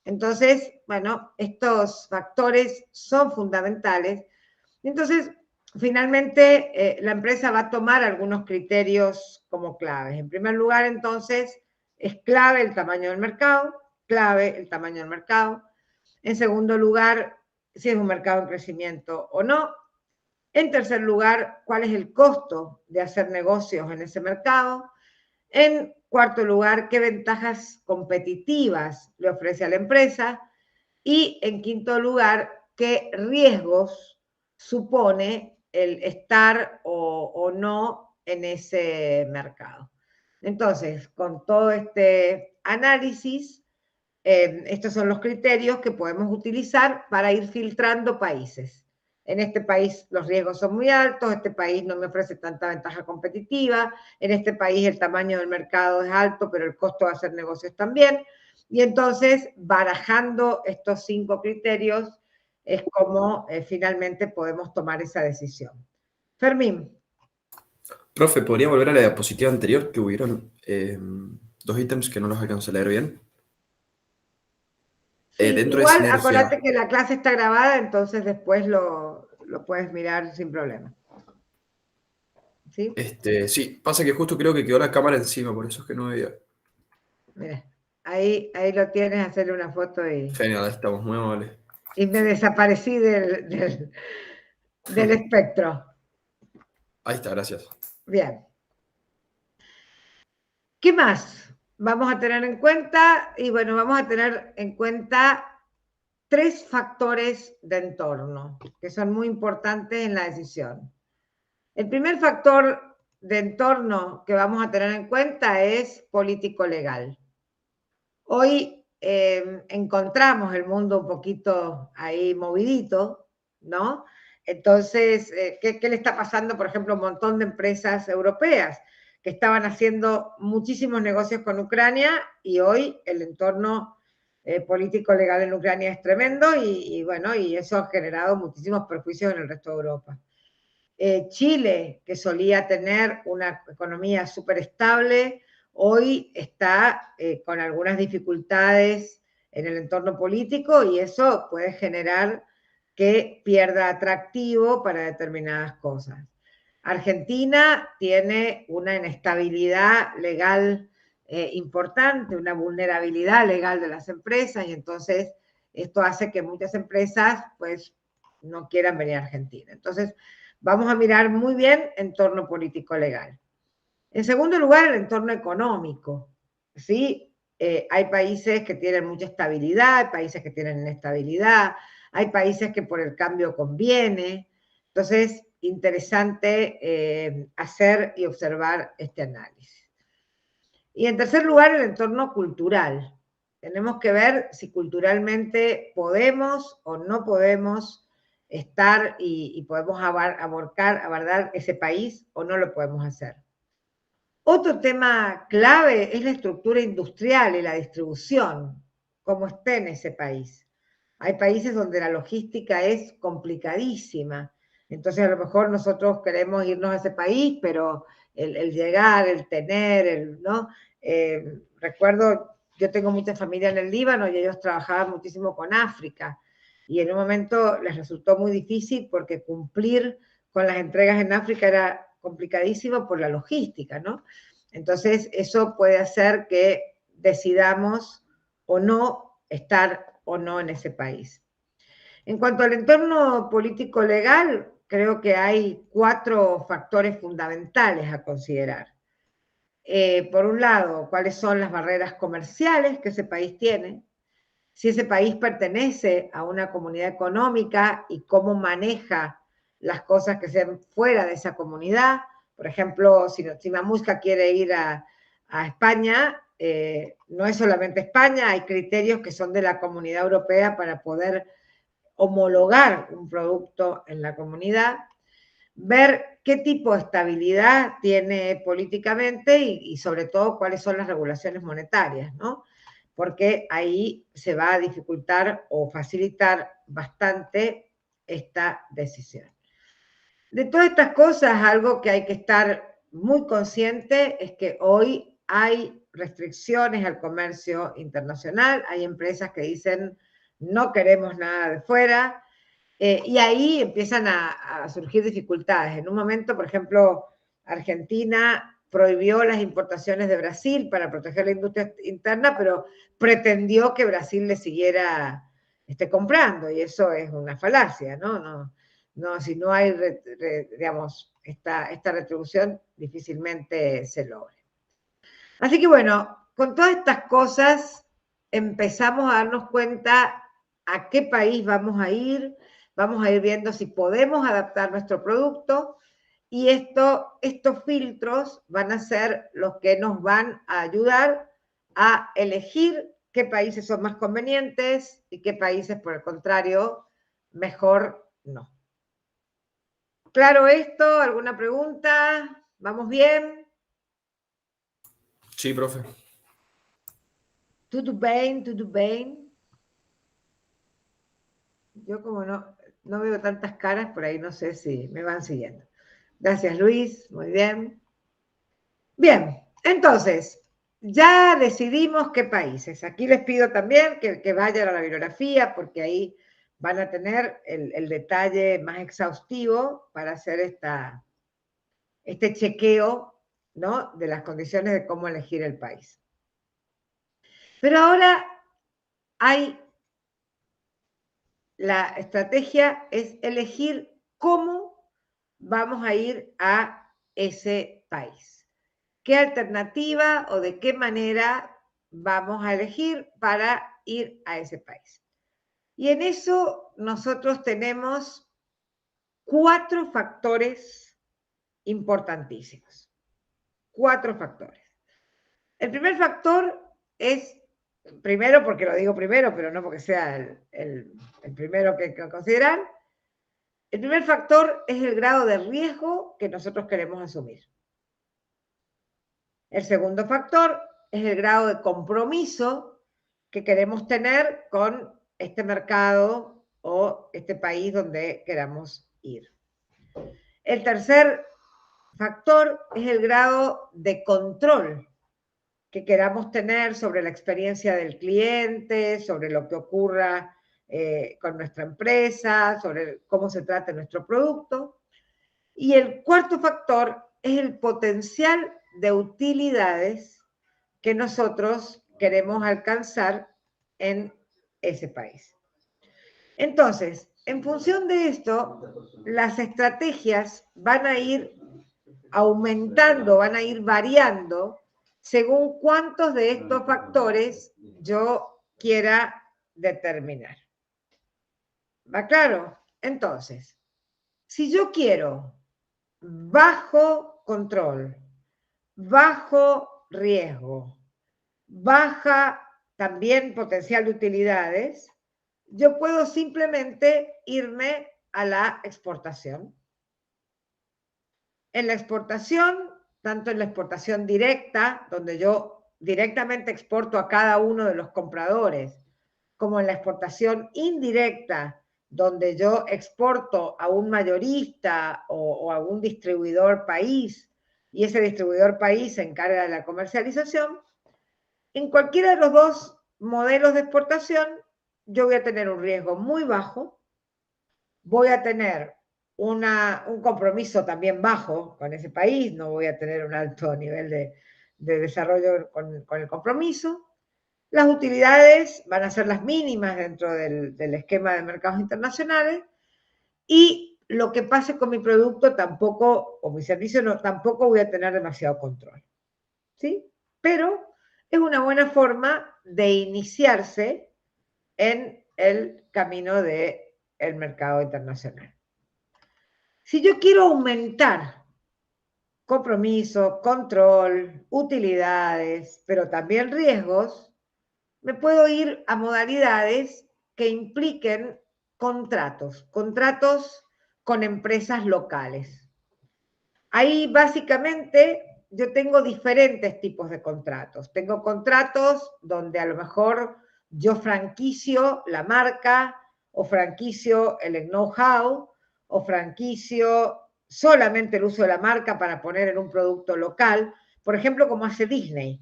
Entonces, bueno, estos factores son fundamentales. Entonces, finalmente, la empresa va a tomar algunos criterios como claves. En primer lugar, entonces, es clave el tamaño del mercado, clave el tamaño del mercado. En segundo lugar, si es un mercado en crecimiento o no. En tercer lugar, cuál es el costo de hacer negocios en ese mercado. En cuarto lugar, qué ventajas competitivas le ofrece a la empresa. Y en quinto lugar, qué riesgos supone el estar o no en ese mercado. Entonces, con todo este análisis, estos son los criterios que podemos utilizar para ir filtrando países. En este país los riesgos son muy altos, este país no me ofrece tanta ventaja competitiva, en este país el tamaño del mercado es alto, pero el costo de hacer negocios también. Y entonces, barajando estos 5 criterios, es como finalmente podemos tomar esa decisión. Fermín. Profe, ¿podría volver a la diapositiva anterior? Que hubieron 2 ítems que no los alcancé a leer bien. Sí, Dentro de igual, sinergia. acordate que la clase está grabada, entonces después lo puedes mirar sin problema. ¿Sí? Sí, pasa que justo creo que quedó la cámara encima, por eso es que no veía. Mira, ahí lo tienes, hacerle una foto y Genial, estamos muy amables. me desaparecí del espectro. Ahí está, gracias. Bien. ¿Qué más vamos a tener en cuenta? Y bueno, vamos a tener en cuenta 3 factores de entorno que son muy importantes en la decisión. El primer factor de entorno que vamos a tener en cuenta es político-legal. Hoy encontramos el mundo un poquito ahí movidito, ¿no? Entonces, ¿qué le está pasando, por ejemplo, a un montón de empresas europeas que estaban haciendo muchísimos negocios con Ucrania y hoy el entorno político-legal en Ucrania es tremendo y bueno, y eso ha generado muchísimos perjuicios en el resto de Europa. Chile, que solía tener una economía súper estable, hoy está con algunas dificultades en el entorno político y eso puede generar que pierda atractivo para determinadas cosas. Argentina tiene una inestabilidad legal importante, una vulnerabilidad legal de las empresas y entonces esto hace que muchas empresas pues no quieran venir a Argentina. Entonces, vamos a mirar muy bien entorno político-legal. En segundo lugar, el entorno económico. ¿Sí? Hay países que tienen mucha estabilidad, hay países que tienen inestabilidad, hay países que por el cambio conviene. Entonces, interesante hacer y observar este análisis. Y en tercer lugar, el entorno cultural. Tenemos que ver si culturalmente podemos o no podemos estar y podemos abordar ese país o no lo podemos hacer. Otro tema clave es la estructura industrial y la distribución, cómo esté en ese país. Hay países donde la logística es complicadísima, entonces a lo mejor nosotros queremos irnos a ese país, pero el llegar, el tener, ¿no? Recuerdo, yo tengo mucha familia en el Líbano y ellos trabajaban muchísimo con África y en un momento les resultó muy difícil porque cumplir con las entregas en África era complicadísimo por la logística, ¿no? Entonces, eso puede hacer que decidamos o no estar o no en ese país. En cuanto al entorno político-legal, creo que hay 4 factores fundamentales a considerar. Por un lado, cuáles son las barreras comerciales que ese país tiene, si ese país pertenece a una comunidad económica y cómo maneja las cosas que sean fuera de esa comunidad. Por ejemplo, si Mamushka quiere ir a España, no es solamente España, hay criterios que son de la Comunidad Europea para poder homologar un producto en la comunidad, ver qué tipo de estabilidad tiene políticamente y sobre todo cuáles son las regulaciones monetarias, ¿no? Porque ahí se va a dificultar o facilitar bastante esta decisión. De todas estas cosas, algo que hay que estar muy consciente es que hoy hay restricciones al comercio internacional, hay empresas que dicen no queremos nada de fuera, y ahí empiezan a surgir dificultades. En un momento, por ejemplo, Argentina prohibió las importaciones de Brasil para proteger la industria interna, pero pretendió que Brasil le siguiera comprando, y eso es una falacia, ¿no? No, si no hay, digamos, esta retribución, difícilmente se logre. Así que bueno, con todas estas cosas empezamos a darnos cuenta a qué país vamos a ir viendo si podemos adaptar nuestro producto, y estos filtros van a ser los que nos van a ayudar a elegir qué países son más convenientes y qué países, por el contrario, mejor no. ¿Claro esto? ¿Alguna pregunta? ¿Vamos bien? Sí, profe. Tudo bem, tudo bem. Yo como no veo tantas caras, por ahí no sé si me van siguiendo. Gracias, Luis. Muy bien. Bien, entonces, ya decidimos qué países. Aquí les pido también que vayan a la bibliografía, porque ahí van a tener el detalle más exhaustivo para hacer este chequeo, ¿no?, de las condiciones de cómo elegir el país. Pero ahora la estrategia es elegir cómo vamos a ir a ese país. ¿Qué alternativa o de qué manera vamos a elegir para ir a ese país? Y en eso nosotros tenemos 4 factores importantísimos. 4 factores. El primer factor es, primero porque lo digo primero, pero no porque sea el primero que considerar, el primer factor es el grado de riesgo que nosotros queremos asumir. El segundo factor es el grado de compromiso que queremos tener con este mercado o este país donde queramos ir. El tercer factor es el grado de control que queramos tener sobre la experiencia del cliente, sobre lo que ocurra con nuestra empresa, sobre cómo se trata nuestro producto. Y el cuarto factor es el potencial de utilidades que nosotros queremos alcanzar en ese país. Entonces, en función de esto, las estrategias van a ir aumentando, van a ir variando según cuántos de estos factores yo quiera determinar. ¿Va claro? Entonces, si yo quiero bajo control, bajo riesgo, baja también potencial de utilidades, yo puedo simplemente irme a la exportación. En la exportación, tanto en la exportación directa, donde yo directamente exporto a cada uno de los compradores, como en la exportación indirecta, donde yo exporto a un mayorista o a un distribuidor país, y ese distribuidor país se encarga de la comercialización, en cualquiera de los dos modelos de exportación, yo voy a tener un riesgo muy bajo, voy a tener un compromiso también bajo con ese país, no voy a tener un alto nivel de desarrollo con el compromiso. Las utilidades van a ser las mínimas dentro del esquema de mercados internacionales, y lo que pase con mi producto tampoco, o mi servicio, tampoco voy a tener demasiado control. ¿Sí? Pero es una buena forma de iniciarse en el camino del mercado internacional. Si yo quiero aumentar compromiso, control, utilidades, pero también riesgos, me puedo ir a modalidades que impliquen contratos con empresas locales. Ahí básicamente yo tengo diferentes tipos de contratos. Tengo contratos donde a lo mejor yo franquicio la marca o franquicio el know-how o franquicio solamente el uso de la marca para poner en un producto local, por ejemplo, como hace Disney.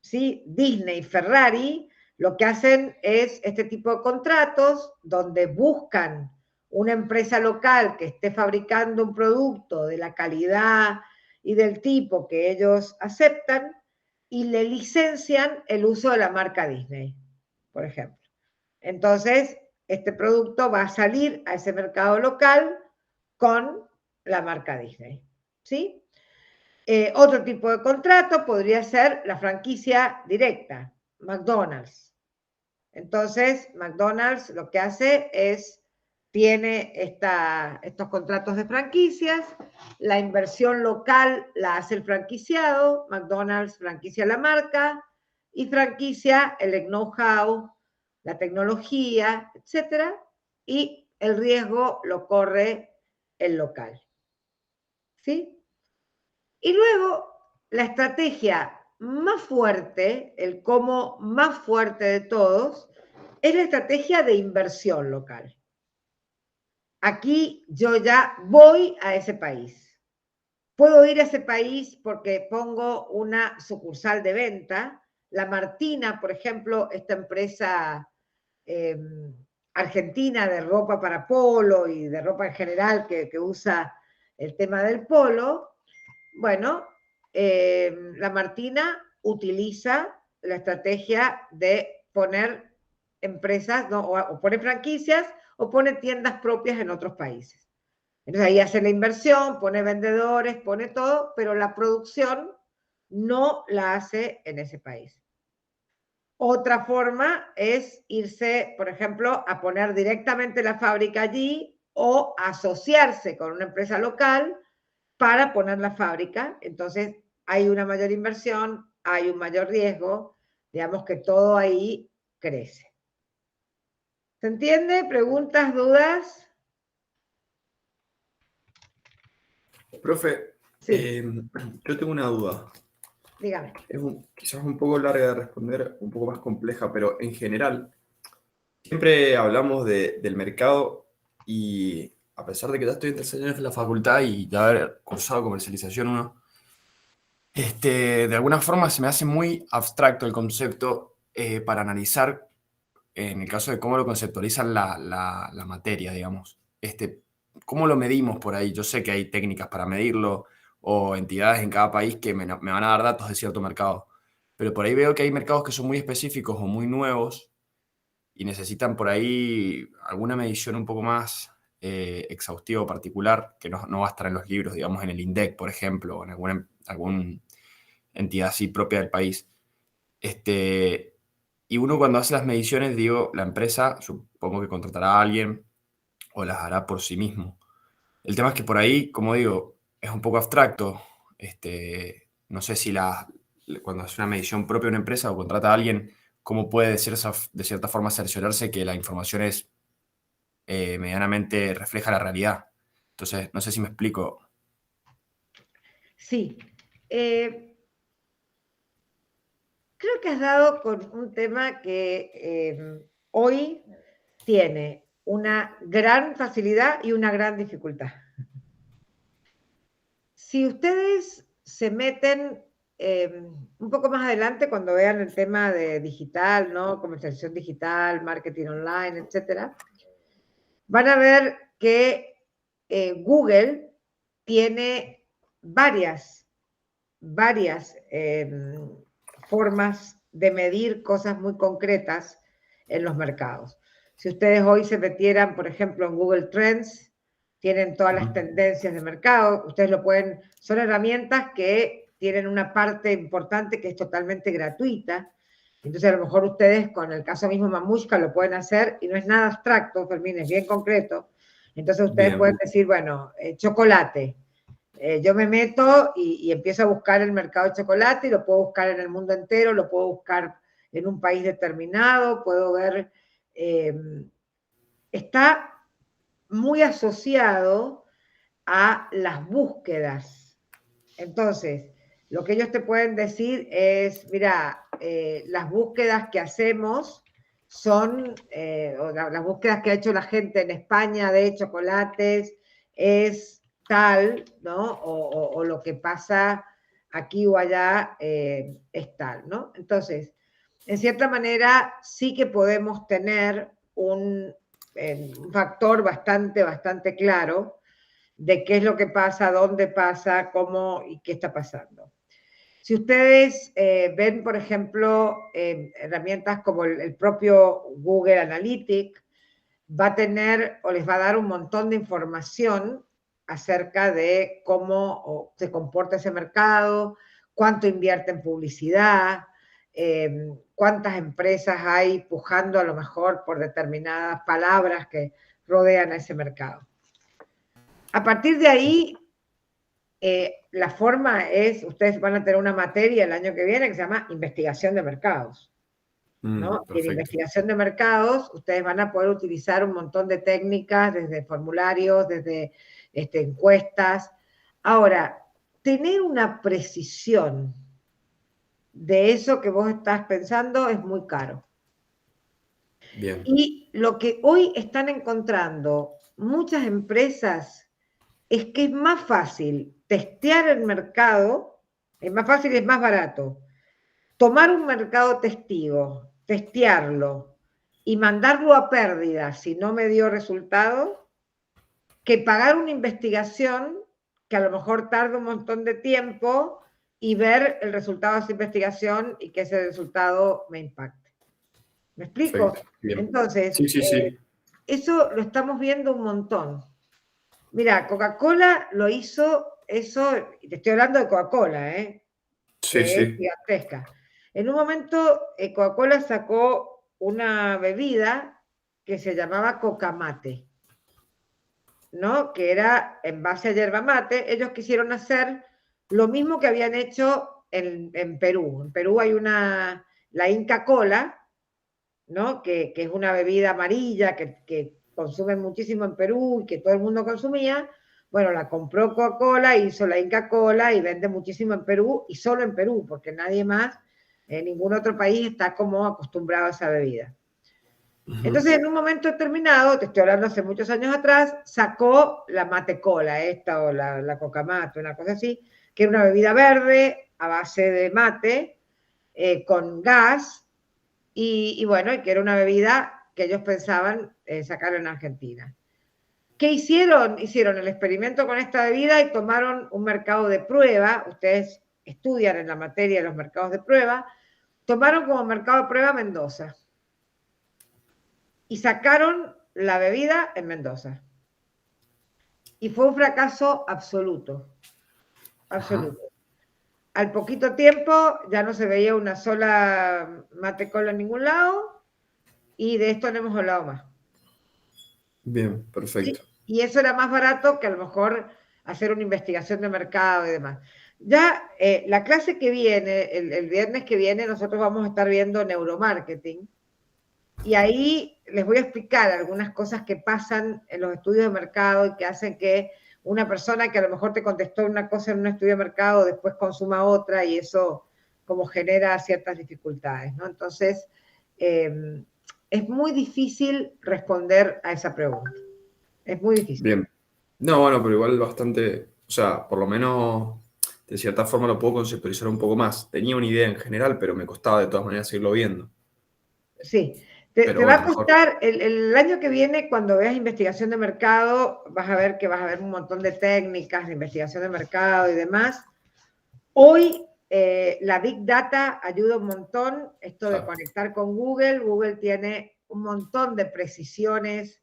¿Sí? Disney, Ferrari, lo que hacen es este tipo de contratos donde buscan una empresa local que esté fabricando un producto de la calidad y del tipo que ellos aceptan y le licencian el uso de la marca Disney, por ejemplo. Entonces, este producto va a salir a ese mercado local con la marca Disney, ¿sí? Otro tipo de contrato podría ser la franquicia directa, McDonald's. Entonces, McDonald's lo que hace es, tiene estos contratos de franquicias, la inversión local la hace el franquiciado, McDonald's franquicia la marca y franquicia el know-how, la tecnología, etc. Y el riesgo lo corre el local. ¿Sí? Y luego, la estrategia más fuerte, el cómo más fuerte de todos, es la estrategia de inversión local. Aquí yo ya voy a ese país. Puedo ir a ese país porque pongo una sucursal de venta. La Martina, por ejemplo, esta empresa argentina de ropa para polo y de ropa en general que usa el tema del polo, bueno, la Martina utiliza la estrategia de poner empresas, ¿no? o pone franquicias o pone tiendas propias en otros países. Entonces ahí hace la inversión, pone vendedores, pone todo, pero la producción no la hace en ese país. Otra forma es irse, por ejemplo, a poner directamente la fábrica allí o asociarse con una empresa local para poner la fábrica. Entonces hay una mayor inversión, hay un mayor riesgo, digamos que todo ahí crece. ¿Se entiende? ¿Preguntas, dudas? Profe, Sí, yo tengo una duda. dígame. Es quizás un poco larga de responder, un poco más compleja, pero en general, siempre hablamos del mercado y a pesar de que ya estoy en tercer año de la facultad y ya haber cursado comercialización 1, de alguna forma se me hace muy abstracto el concepto para analizar, en el caso de cómo lo conceptualizan la materia, digamos. ¿Cómo lo medimos por ahí? Yo sé que hay técnicas para medirlo o entidades en cada país que me van a dar datos de cierto mercado, pero por ahí veo que hay mercados que son muy específicos o muy nuevos y necesitan por ahí alguna medición un poco más exhaustiva o particular, que no va a estar en los libros, digamos en el INDEC, por ejemplo, o en alguna entidad así propia del país. Y uno cuando hace las mediciones, digo, la empresa supongo que contratará a alguien o las hará por sí mismo. El tema es que por ahí, como digo, es un poco abstracto. No sé si cuando hace una medición propia de una empresa o contrata a alguien, cómo puede de cierta forma cerciorarse que la información es medianamente refleja la realidad. Entonces, no sé si me explico. Sí. Creo que has dado con un tema que hoy tiene una gran facilidad y una gran dificultad. Si ustedes se meten un poco más adelante cuando vean el tema de digital, ¿no? Comercialización digital, marketing online, etcétera, van a ver que Google tiene varias formas de medir cosas muy concretas en los mercados. Si ustedes hoy se metieran, por ejemplo, en Google Trends, tienen todas las tendencias de mercado, ustedes lo pueden, son herramientas que tienen una parte importante que es totalmente gratuita. Entonces, a lo mejor ustedes, con el caso mismo Mamushka, lo pueden hacer y no es nada abstracto, Fermín, es bien concreto. Entonces, ustedes pueden decir, bueno, chocolate. yo me meto y empiezo a buscar el mercado de chocolate y lo puedo buscar en el mundo entero, lo puedo buscar en un país determinado, puedo ver, está muy asociado a las búsquedas. Entonces, lo que ellos te pueden decir es, mira, las búsquedas que hacemos son, las búsquedas que ha hecho la gente en España de chocolates es tal, ¿no? O lo que pasa aquí o allá es tal, ¿no? Entonces, en cierta manera sí que podemos tener un factor bastante claro de qué es lo que pasa, dónde pasa, cómo y qué está pasando. Si ustedes ven, por ejemplo, herramientas como el propio Google Analytics, va a tener o les va a dar un montón de información acerca de cómo se comporta ese mercado, cuánto invierte en publicidad, cuántas empresas hay pujando a lo mejor por determinadas palabras que rodean a ese mercado. A partir de ahí, la forma es, ustedes van a tener una materia el año que viene que se llama investigación de mercados. ¿no? Y en investigación de mercados, ustedes van a poder utilizar un montón de técnicas, desde formularios, desde encuestas. Ahora, tener una precisión de eso que vos estás pensando es muy caro. Bien. Y lo que hoy están encontrando muchas empresas es que es más fácil testear el mercado, es más fácil y es más barato. Tomar un mercado testigo, testearlo y mandarlo a pérdida si no me dio resultado, que pagar una investigación que a lo mejor tarda un montón de tiempo y ver el resultado de esa investigación y que ese resultado me impacte. ¿Me explico? Entonces, sí. Eso lo estamos viendo un montón. Mira, Coca-Cola lo hizo eso, y te estoy hablando de Coca-Cola, Sí, que es gigantesca. En un momento, Coca-Cola sacó una bebida que se llamaba Coca-Mate, ¿no? Que era en base a yerba mate. Ellos quisieron hacer lo mismo que habían hecho en Perú. En Perú hay la Inca Kola, ¿no? Que es una bebida amarilla que consumen muchísimo en Perú y que todo el mundo consumía. Bueno, la compró Coca-Cola, hizo la Inca Kola y vende muchísimo en Perú y solo en Perú, porque nadie más, en ningún otro país está como acostumbrado a esa bebida. Entonces, en un momento determinado, te estoy hablando hace muchos años atrás, sacó la mate cola, esta o la coca mate, una cosa así, que era una bebida verde a base de mate, con gas, y bueno, que era una bebida que ellos pensaban sacar en Argentina. ¿Qué hicieron? Hicieron el experimento con esta bebida y tomaron un mercado de prueba. Ustedes estudian en la materia de los mercados de prueba. Tomaron como mercado de prueba Mendoza. Y sacaron la bebida en Mendoza. Y fue un fracaso absoluto. Absoluto. Al poquito tiempo ya no se veía una sola mate cola en ningún lado y de esto no hemos hablado más. Bien, perfecto. ¿Sí? Y eso era más barato que a lo mejor hacer una investigación de mercado y demás. Ya la clase que viene, el viernes que viene, nosotros vamos a estar viendo neuromarketing. Y ahí les voy a explicar algunas cosas que pasan en los estudios de mercado y que hacen que una persona que a lo mejor te contestó una cosa en un estudio de mercado después consuma otra y eso como genera ciertas dificultades, ¿no? Entonces, es muy difícil responder a esa pregunta. Es muy difícil. Bien. No, bueno, pero igual bastante, o sea, por lo menos de cierta forma lo puedo conceptualizar un poco más. Tenía una idea en general, pero me costaba de todas maneras seguirlo viendo. Sí. Te va a costar, el año que viene, cuando veas investigación de mercado, vas a ver que vas a ver un montón de técnicas de investigación de mercado y demás. Hoy la Big Data ayuda un montón, esto de conectar con Google. Google tiene un montón de precisiones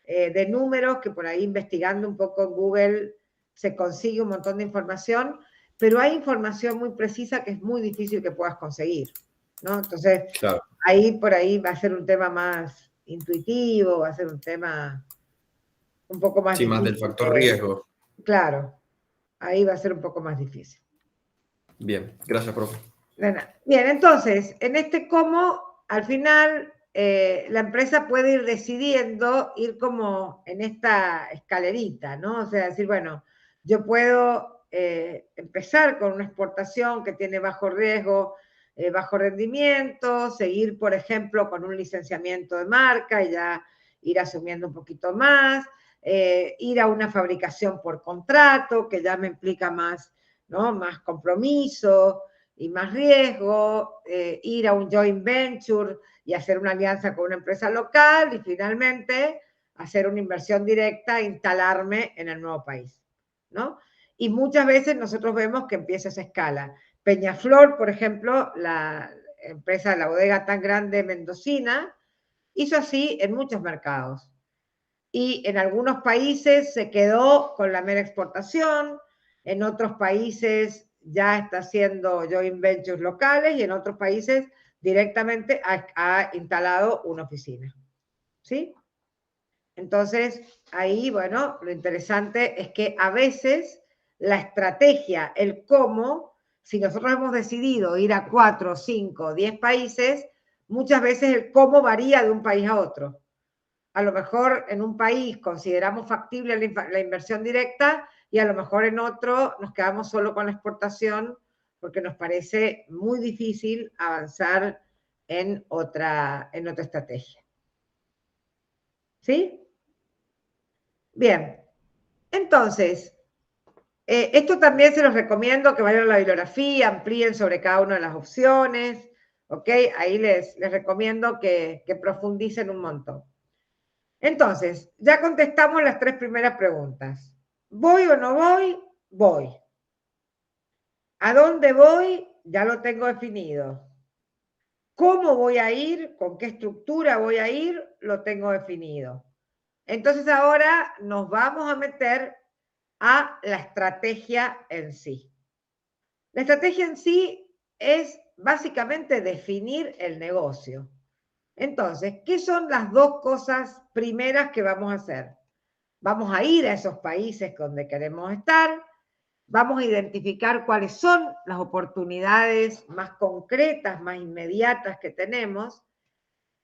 de números que por ahí investigando un poco en Google se consigue un montón de información, pero hay información muy precisa que es muy difícil que puedas conseguir, ¿no? Entonces, ahí por ahí va a ser un tema más intuitivo, va a ser un tema un poco más difícil. Más del factor riesgo. Claro. Ahí va a ser un poco más difícil. Bien, gracias, profe. Bien, entonces, en este cómo, al final, la empresa puede ir decidiendo, ir como en esta escalerita, ¿no? O sea, decir, bueno, yo puedo empezar con una exportación que tiene bajo riesgo, bajo rendimiento, seguir, por ejemplo, con un licenciamiento de marca y ya ir asumiendo un poquito más, ir a una fabricación por contrato, que ya me implica más, ¿no? Más compromiso y más riesgo, ir a un joint venture y hacer una alianza con una empresa local y finalmente hacer una inversión directa e instalarme en el nuevo país, ¿no? Y muchas veces nosotros vemos que empieza esa escala. Peñaflor, por ejemplo, la empresa, la bodega tan grande mendocina, hizo así en muchos mercados. Y en algunos países se quedó con la mera exportación, en otros países ya está haciendo joint ventures locales y en otros países directamente ha instalado una oficina. ¿Sí? Entonces, ahí, bueno, lo interesante es que a veces la estrategia, el cómo, si nosotros hemos decidido ir a 4, 5, 10 países, muchas veces el cómo varía de un país a otro. A lo mejor en un país consideramos factible la inversión directa y a lo mejor en otro nos quedamos solo con la exportación porque nos parece muy difícil avanzar en otra estrategia. ¿Sí? Bien. Entonces, esto también se los recomiendo que vayan a la bibliografía, amplíen sobre cada una de las opciones, ¿ok? Ahí les recomiendo que profundicen un montón. Entonces, ya contestamos las 3 primeras preguntas. ¿Voy o no voy? Voy. ¿A dónde voy? Ya lo tengo definido. ¿Cómo voy a ir? ¿Con qué estructura voy a ir? Lo tengo definido. Entonces ahora nos vamos a meter a la estrategia en sí. La estrategia en sí es básicamente definir el negocio. Entonces, ¿qué son las 2 cosas primeras que vamos a hacer? Vamos a ir a esos países donde queremos estar, vamos a identificar cuáles son las oportunidades más concretas, más inmediatas que tenemos,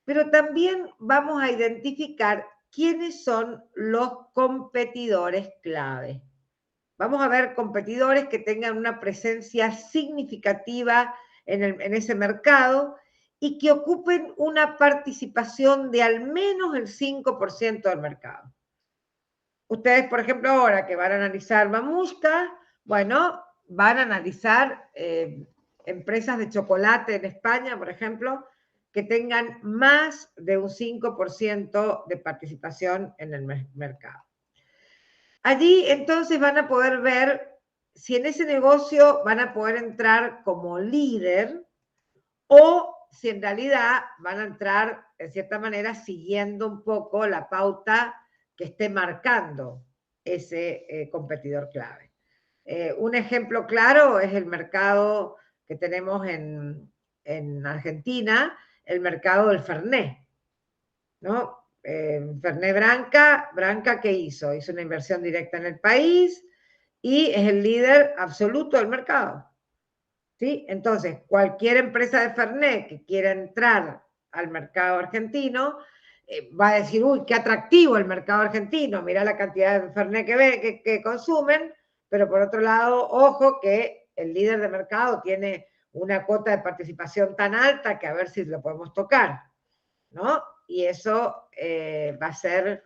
pero también vamos a identificar quiénes son los competidores clave. Vamos a ver competidores que tengan una presencia significativa en ese mercado y que ocupen una participación de al menos el 5% del mercado. Ustedes, por ejemplo, ahora que van a analizar Mamushka, bueno, van a analizar empresas de chocolate en España, por ejemplo, que tengan más de un 5% de participación en el mercado. Allí entonces van a poder ver si en ese negocio van a poder entrar como líder o si en realidad van a entrar, en cierta manera, siguiendo un poco la pauta que esté marcando ese competidor clave. Un ejemplo claro es el mercado que tenemos en Argentina, el mercado del Fernet, ¿no? Fernet Branca, ¿qué hizo? Hizo una inversión directa en el país y es el líder absoluto del mercado. ¿Sí? Entonces, cualquier empresa de Fernet que quiera entrar al mercado argentino va a decir, uy, qué atractivo el mercado argentino, mira la cantidad de Fernet que consumen, pero por otro lado, ojo que el líder de mercado tiene una cuota de participación tan alta que a ver si lo podemos tocar, ¿no? Y eso va a ser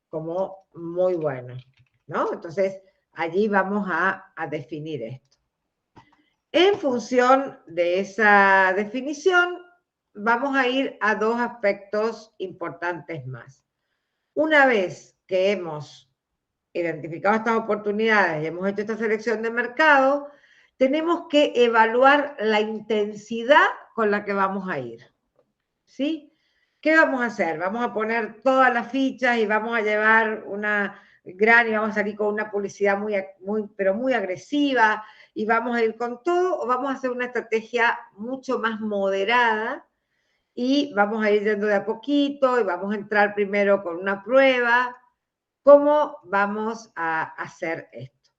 como muy bueno, ¿no? Entonces, allí vamos a definir esto. En función de esa definición, vamos a ir a 2 aspectos importantes más. Una vez que hemos identificado estas oportunidades y hemos hecho esta selección de mercado, tenemos que evaluar la intensidad con la que vamos a ir. ¿Sí? ¿Qué vamos a hacer? Vamos a poner todas las fichas y vamos a llevar una gran y vamos a salir con una publicidad pero muy agresiva y vamos a ir con todo, o vamos a hacer una estrategia mucho más moderada y vamos a ir yendo de a poquito y vamos a entrar primero con una prueba. ¿Cómo vamos a hacer esto?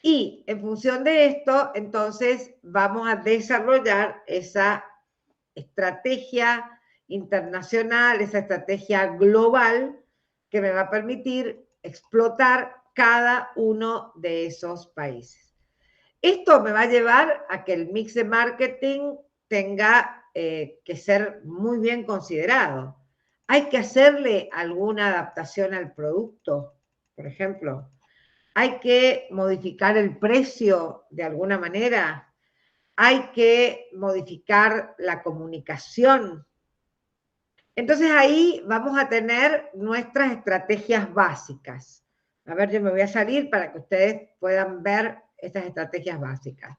Y en función de esto, entonces vamos a desarrollar esa estrategia internacional, esa estrategia global que me va a permitir explotar cada uno de esos países. Esto me va a llevar a que el mix de marketing tenga que ser muy bien considerado. Hay que hacerle alguna adaptación al producto, por ejemplo. Hay que modificar el precio de alguna manera. Hay que modificar la comunicación. Entonces ahí vamos a tener nuestras estrategias básicas. A ver, yo me voy a salir para que ustedes puedan ver estas estrategias básicas.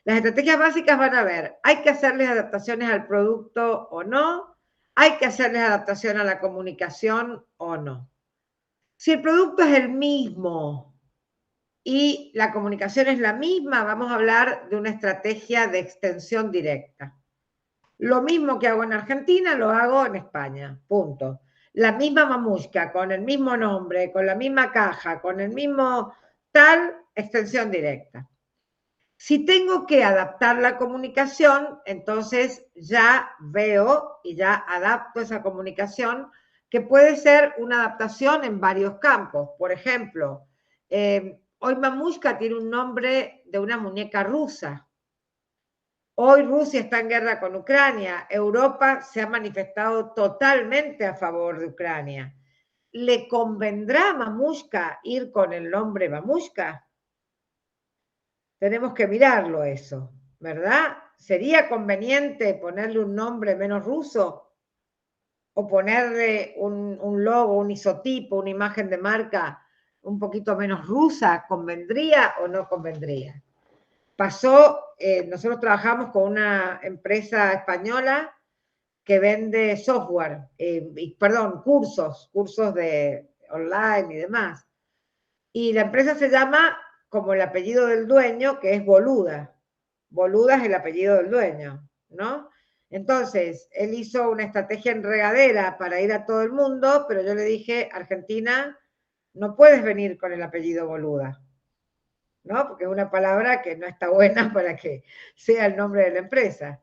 Las estrategias básicas van a ver, hay que hacerles adaptaciones al producto o no, hay que hacerles adaptación a la comunicación o no. Si el producto es el mismo y la comunicación es la misma, vamos a hablar de una estrategia de extensión directa. Lo mismo que hago en Argentina, lo hago en España, punto. La misma mamushka, con el mismo nombre, con la misma caja, con el mismo tal, extensión directa. Si tengo que adaptar la comunicación, entonces ya veo y ya adapto esa comunicación, que puede ser una adaptación en varios campos. Por ejemplo, hoy mamushka tiene un nombre de una muñeca rusa. Hoy Rusia está en guerra con Ucrania. Europa se ha manifestado totalmente a favor de Ucrania. ¿Le convendrá a Mamushka ir con el nombre Mamushka? Tenemos que mirarlo eso, ¿verdad? ¿Sería conveniente ponerle un nombre menos ruso? ¿O ponerle un logo, un isotipo, una imagen de marca un poquito menos rusa? ¿Convendría o no convendría? Pasó, nosotros trabajamos con una empresa española que vende software, cursos de online y demás. Y la empresa se llama como el apellido del dueño, que es Boluda. Boluda es el apellido del dueño, ¿no? Entonces, él hizo una estrategia enregadera para ir a todo el mundo, pero yo le dije, Argentina, no puedes venir con el apellido Boluda, ¿no? Porque es una palabra que no está buena para que sea el nombre de la empresa,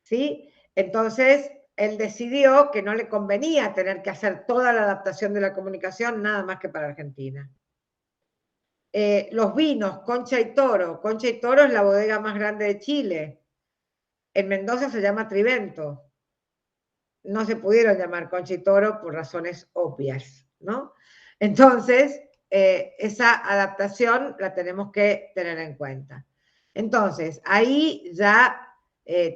¿sí? Entonces, él decidió que no le convenía tener que hacer toda la adaptación de la comunicación nada más que para Argentina. Los vinos, Concha y Toro. Concha y Toro es la bodega más grande de Chile. En Mendoza se llama Trivento. No se pudieron llamar Concha y Toro por razones obvias, ¿no? Entonces, esa adaptación la tenemos que tener en cuenta. Entonces, ahí ya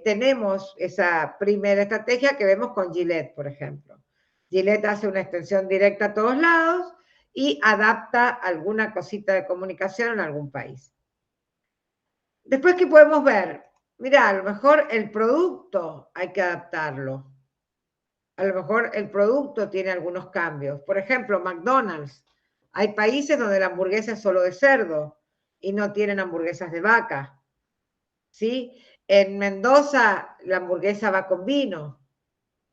tenemos esa primera estrategia que vemos con Gillette, por ejemplo. Gillette hace una extensión directa a todos lados y adapta alguna cosita de comunicación en algún país. Después, ¿qué podemos ver? Mirá, a lo mejor el producto hay que adaptarlo. A lo mejor el producto tiene algunos cambios. Por ejemplo, McDonald's. Hay países donde la hamburguesa es solo de cerdo y no tienen hamburguesas de vaca. ¿Sí? En Mendoza la hamburguesa va con vino.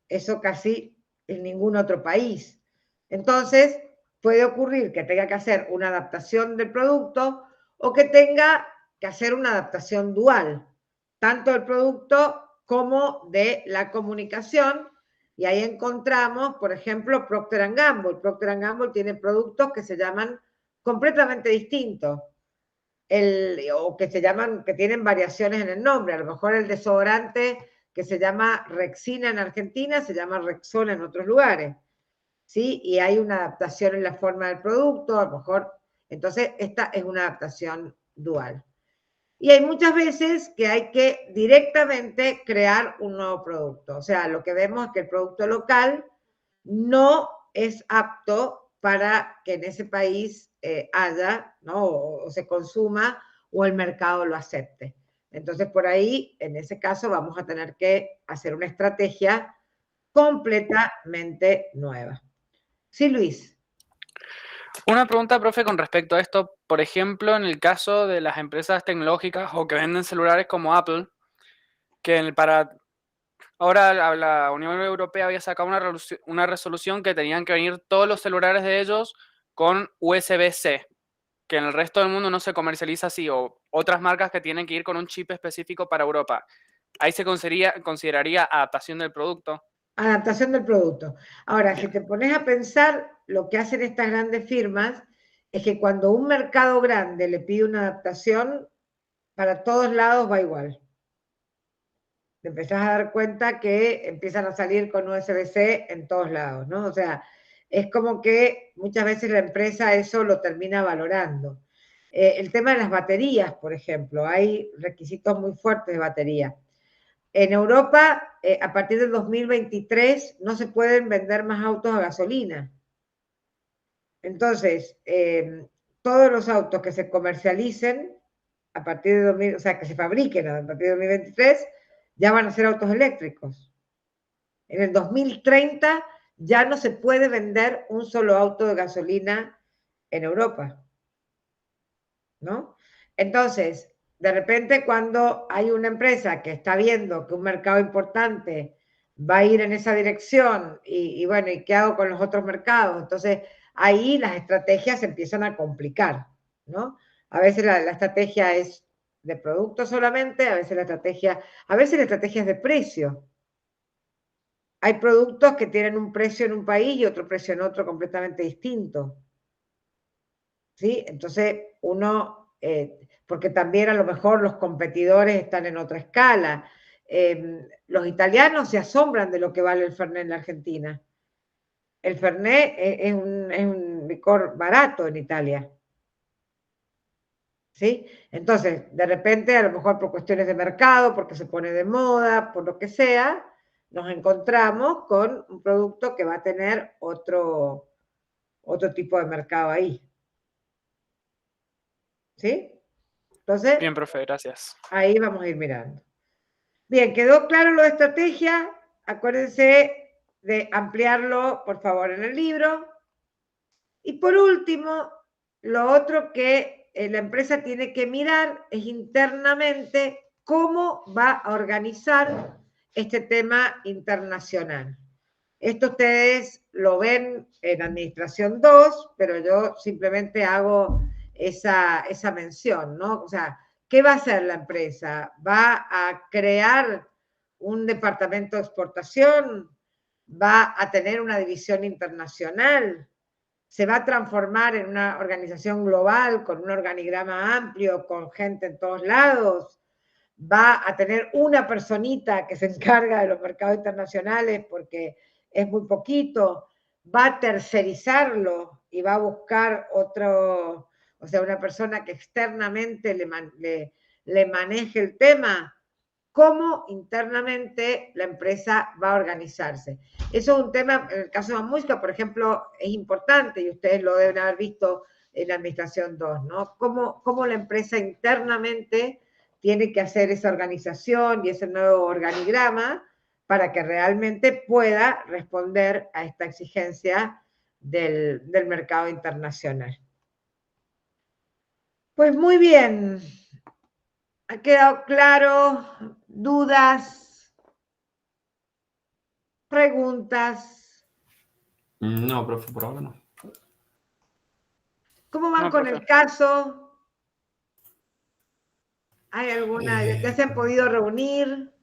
Eso casi en ningún otro país. Entonces, puede ocurrir que tenga que hacer una adaptación del producto o que tenga que hacer una adaptación dual, tanto del producto como de la comunicación. Y ahí encontramos, por ejemplo, Procter & Gamble. Procter & Gamble tiene productos que se llaman completamente distintos. O que tienen variaciones en el nombre. A lo mejor el desodorante que se llama Rexina en Argentina se llama Rexona en otros lugares. ¿Sí? Y hay una adaptación en la forma del producto, a lo mejor. Entonces, esta es una adaptación dual. Y hay muchas veces que hay que directamente crear un nuevo producto. O sea, lo que vemos es que el producto local no es apto para que en ese país haya, ¿no? O se consuma o el mercado lo acepte. Entonces, por ahí, en ese caso, vamos a tener que hacer una estrategia completamente nueva. Sí, Luis. Una pregunta, profe, con respecto a esto. Por ejemplo, en el caso de las empresas tecnológicas o que venden celulares como Apple, que ahora la Unión Europea había sacado una resolución que tenían que venir todos los celulares de ellos con USB-C. que en el resto del mundo no se comercializa así, o otras marcas que tienen que ir con un chip específico para Europa. Ahí se consideraría adaptación del producto. Adaptación del producto. Ahora, Bien. si te pones a pensar, lo que hacen estas grandes firmas es que cuando un mercado grande le pide una adaptación, para todos lados va igual. Te empezás a dar cuenta que empiezan a salir con USB-C en todos lados, ¿no? O sea, es como que muchas veces la empresa eso lo termina valorando. El tema de las baterías, por ejemplo, hay requisitos muy fuertes de batería. En Europa, a partir del 2023, no se pueden vender más autos a gasolina. Entonces, todos los autos que se comercialicen a partir de 2000, o sea, que se fabriquen a partir de 2023, ya van a ser autos eléctricos. En el 2030 ya no se puede vender un solo auto de gasolina en Europa, ¿no? Entonces, de repente cuando hay una empresa que está viendo que un mercado importante va a ir en esa dirección y bueno, ¿y qué hago con los otros mercados? Entonces, ahí las estrategias se empiezan a complicar, ¿no? A veces la estrategia es de producto solamente, a veces la estrategia es de precio. Hay productos que tienen un precio en un país y otro precio en otro completamente distinto. ¿Sí? Entonces, uno, porque también a lo mejor los competidores están en otra escala. Los italianos se asombran de lo que vale el Fernet en la Argentina. El Fernet es un licor barato en Italia. ¿Sí? Entonces, de repente, a lo mejor por cuestiones de mercado, porque se pone de moda, por lo que sea, nos encontramos con un producto que va a tener otro tipo de mercado ahí. ¿Sí? Entonces, Bien, profe, gracias. ahí vamos a ir mirando. Bien, ¿quedó claro lo de estrategia? Acuérdense de ampliarlo, por favor, en el libro. Y por último, lo otro que la empresa tiene que mirar es internamente cómo va a organizar este tema internacional. Esto ustedes lo ven en Administración 2, pero yo simplemente hago esa mención, ¿no? O sea, ¿qué va a hacer la empresa? ¿Va a crear un departamento de exportación? ¿Va a tener una división internacional? ¿Se va a transformar en una organización global con un organigrama amplio, con gente en todos lados? ¿Va a tener una personita que se encarga de los mercados internacionales porque es muy poquito? ¿Va a tercerizarlo y va a buscar otro, o sea, una persona que externamente le maneje el tema? ¿Cómo internamente la empresa va a organizarse? Eso es un tema, en el caso de la música, por ejemplo, es importante y ustedes lo deben haber visto en la Administración 2, ¿no? ¿Cómo la empresa internamente tiene que hacer esa organización y ese nuevo organigrama para que realmente pueda responder a esta exigencia del mercado internacional? Pues muy bien. ¿Ha quedado claro? ¿Dudas? ¿Preguntas? No, profe, por ahora no. ¿Cómo van No, con profe. el caso? ¿Hay alguna? ¿Ya se han podido reunir?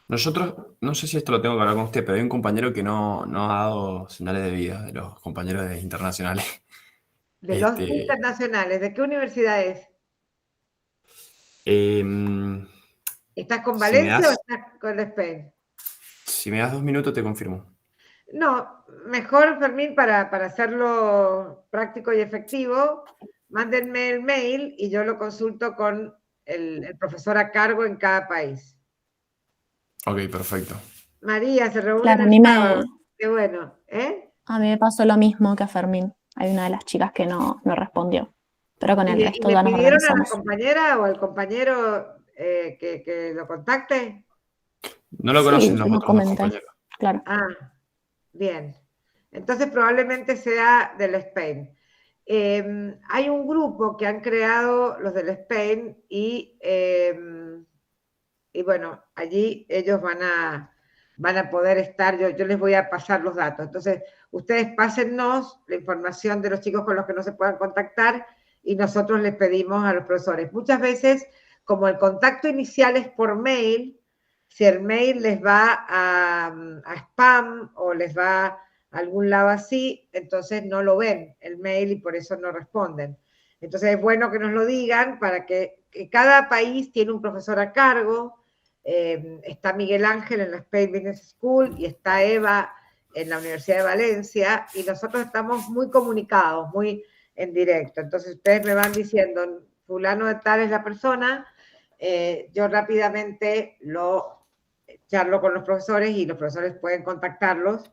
Nosotros, no sé si esto lo tengo que hablar con usted, pero hay un compañero que no ha dado señales de vida, de los compañeros internacionales. De los internacionales. ¿De qué universidad es? Em, ¿Estás con si me Valencia o das, estás con Spain? si me das 2 minutos, te confirmo. No, mejor, Fermín, para hacerlo práctico y efectivo, mándenme el mail y yo lo consulto con el profesor a cargo en cada país. Ok, perfecto. María, se reúnen Claro, el sábado. Qué bueno, ¿eh? a mí me pasó lo mismo que a Fermín. Hay una de las chicas que no respondió. Pero con el ¿Y resto le ya nos pidieron a la organizamos. compañera o al compañero que lo contacte? No lo Sí, conocen los lo otros dos comenté. compañeros. Claro. Ah, bien. Entonces probablemente sea del Spain. Hay un grupo que han creado los del Spain y bueno, allí ellos van a poder estar, yo les voy a pasar los datos. Entonces, ustedes pásennos la información de los chicos con los que no se puedan contactar y nosotros les pedimos a los profesores. Muchas veces, como el contacto inicial es por mail, si el mail les va a spam o les va a algún lado así, entonces no lo ven el mail y por eso no responden. Entonces es bueno que nos lo digan para que cada país tiene un profesor a cargo. Está Miguel Ángel en la Spain Business School y está Eva en la Universidad de Valencia y nosotros estamos muy comunicados, muy en directo. Entonces ustedes me van diciendo, fulano de tal es la persona, yo rápidamente lo charlo con los profesores y los profesores pueden contactarlos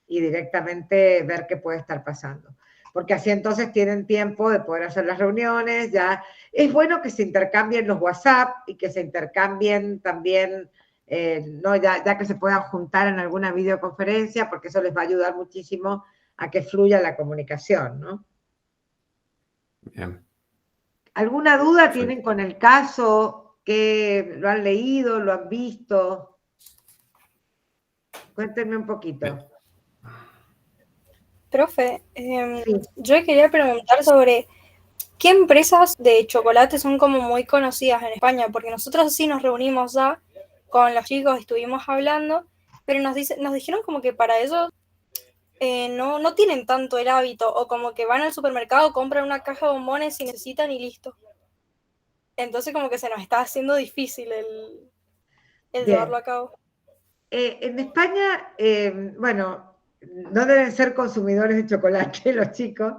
y directamente ver qué puede estar pasando. Porque así entonces tienen tiempo de poder hacer las reuniones, ya es bueno que se intercambien los WhatsApp y que se intercambien también, ¿no? ya que se puedan juntar en alguna videoconferencia, porque eso les va a ayudar muchísimo a que fluya la comunicación, ¿no? Bien. ¿Alguna duda tienen con el caso? ¿Que lo han leído, lo han visto? Cuéntenme un poquito. Profe, Sí. yo quería preguntar sobre qué empresas de chocolate son como muy conocidas en España, porque nosotros sí nos reunimos ya con los chicos, estuvimos hablando, pero nos dijeron como que para ellos no tienen tanto el hábito, o como que van al supermercado, compran una caja de bombones si necesitan y listo. Entonces como que se nos está haciendo difícil el Bien. llevarlo a cabo. En España, bueno, no deben ser consumidores de chocolate los chicos,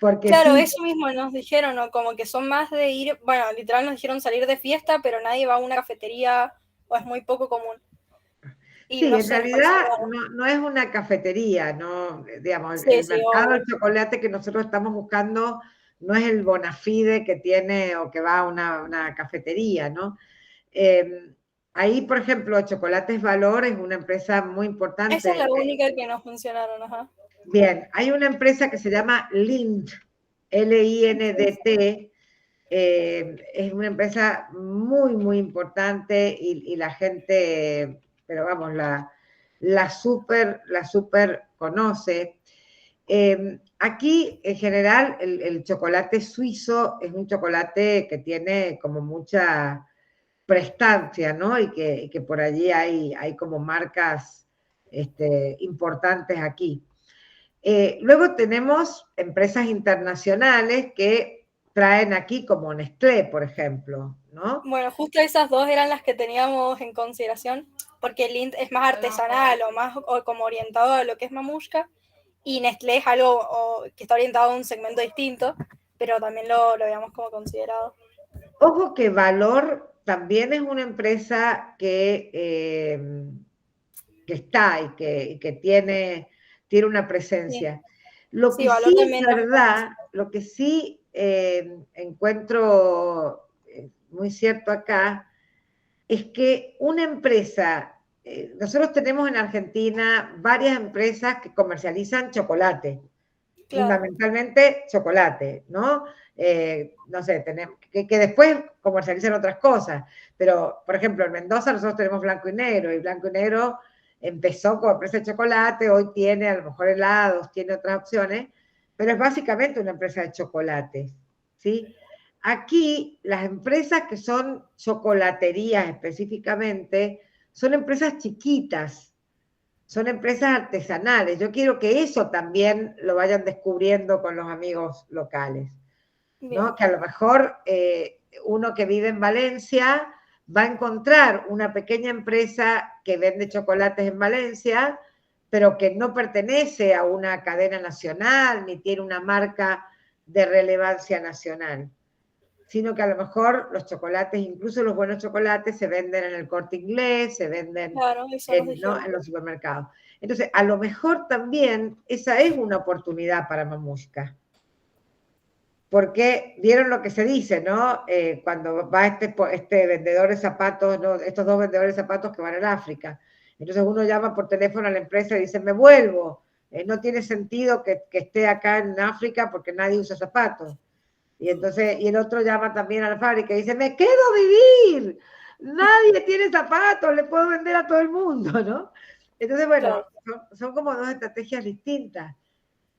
porque Claro, sí, eso mismo nos dijeron, ¿no? Como que son más de ir, bueno, literal nos dijeron salir de fiesta, pero nadie va a una cafetería o es muy poco común. Y sí, no en sé, me parece realidad raro. no es una cafetería, no, digamos, Sí, el sí, mercado obvio. del chocolate que nosotros estamos buscando no es el Bonafide que tiene o que va a una cafetería, ¿no? Ahí, por ejemplo, Chocolates Valor es una empresa muy Esa es importante. la única que nos funcionaron, ajá. Bien, hay una empresa que se llama Lindt, Lindt, es una empresa muy, muy importante y la gente, pero vamos, la super conoce. Aquí, en general, el chocolate suizo es un chocolate que tiene como mucha prestancia, ¿no? Y que por allí hay como marcas importantes aquí. Luego tenemos empresas internacionales que traen aquí como Nestlé, por ejemplo, ¿no? Bueno, justo esas dos eran las que teníamos en consideración, porque Lindt es más artesanal o más como orientado a lo que es mamushka, y Nestlé es algo que está orientado a un segmento distinto, pero también lo habíamos como considerado. Ojo que Valor también es una empresa que está y que tiene una presencia. Sí. Lo Sí, que Valor sí es también nos verdad, lo que sí encuentro muy cierto acá, es que una empresa, nosotros tenemos en Argentina varias empresas que comercializan chocolate, claro. fundamentalmente chocolate, ¿no? No sé, tenemos, que después comercializan otras cosas, pero por ejemplo en Mendoza nosotros tenemos Blanco y Blanco y Negro empezó como empresa de chocolate, hoy tiene a lo mejor helados, tiene otras opciones, pero es básicamente una empresa de chocolates, ¿sí? Aquí las empresas que son chocolaterías específicamente son empresas chiquitas, son empresas artesanales. Yo quiero que eso también lo vayan descubriendo con los amigos locales, Bien. ¿no? Que a lo mejor uno que vive en Valencia va a encontrar una pequeña empresa que vende chocolates en Valencia, pero que no pertenece a una cadena nacional ni tiene una marca de relevancia nacional, sino que a lo mejor los chocolates, incluso los buenos chocolates, se venden en el Corte Inglés, se venden Claro, eso nos dijeron. ¿no? en los supermercados. Entonces, a lo mejor también esa es una oportunidad para Mamushka. Porque vieron lo que se dice, ¿no? Cuando va este vendedor de zapatos, ¿no? Estos dos vendedores de zapatos que van al África. Entonces uno llama por teléfono a la empresa y dice, me vuelvo. No tiene sentido que esté acá en África porque nadie usa zapatos. Y entonces, y el otro llama también a la fábrica y dice, me quedo a vivir, nadie tiene zapatos, le puedo vender a todo el mundo, ¿no? Entonces, bueno, Claro. son como dos estrategias distintas.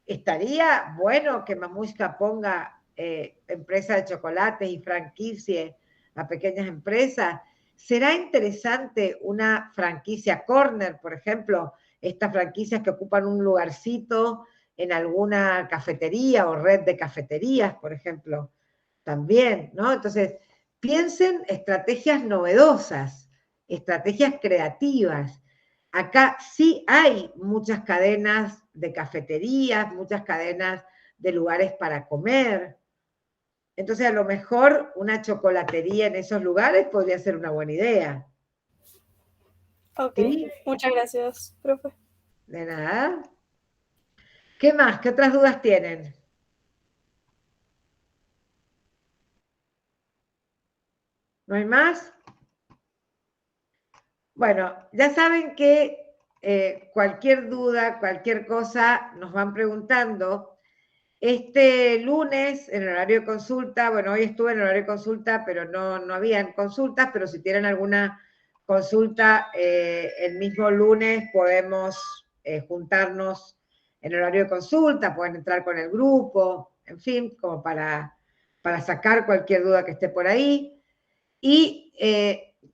Estaría bueno que Mamushka ponga empresas de chocolates y franquicie a pequeñas empresas. ¿Será interesante una franquicia corner, por ejemplo, estas franquicias que ocupan un lugarcito en alguna cafetería o red de cafeterías, por ejemplo? También, ¿no? Entonces, piensen estrategias novedosas, estrategias creativas. Acá sí hay muchas cadenas de cafeterías, muchas cadenas de lugares para comer. Entonces, a lo mejor una chocolatería en esos lugares podría ser una buena idea. Ok, ¿Sí? muchas gracias, profe. De nada. ¿Qué más? ¿Qué otras dudas tienen? ¿No hay más? Bueno, ya saben que cualquier duda, cualquier cosa, nos van preguntando. Este lunes, en el horario de consulta, bueno, hoy estuve en el horario de consulta, pero no habían consultas, pero si tienen alguna consulta, el mismo lunes podemos juntarnos en horario de consulta, pueden entrar con el grupo, en fin, como para sacar cualquier duda que esté por ahí. Y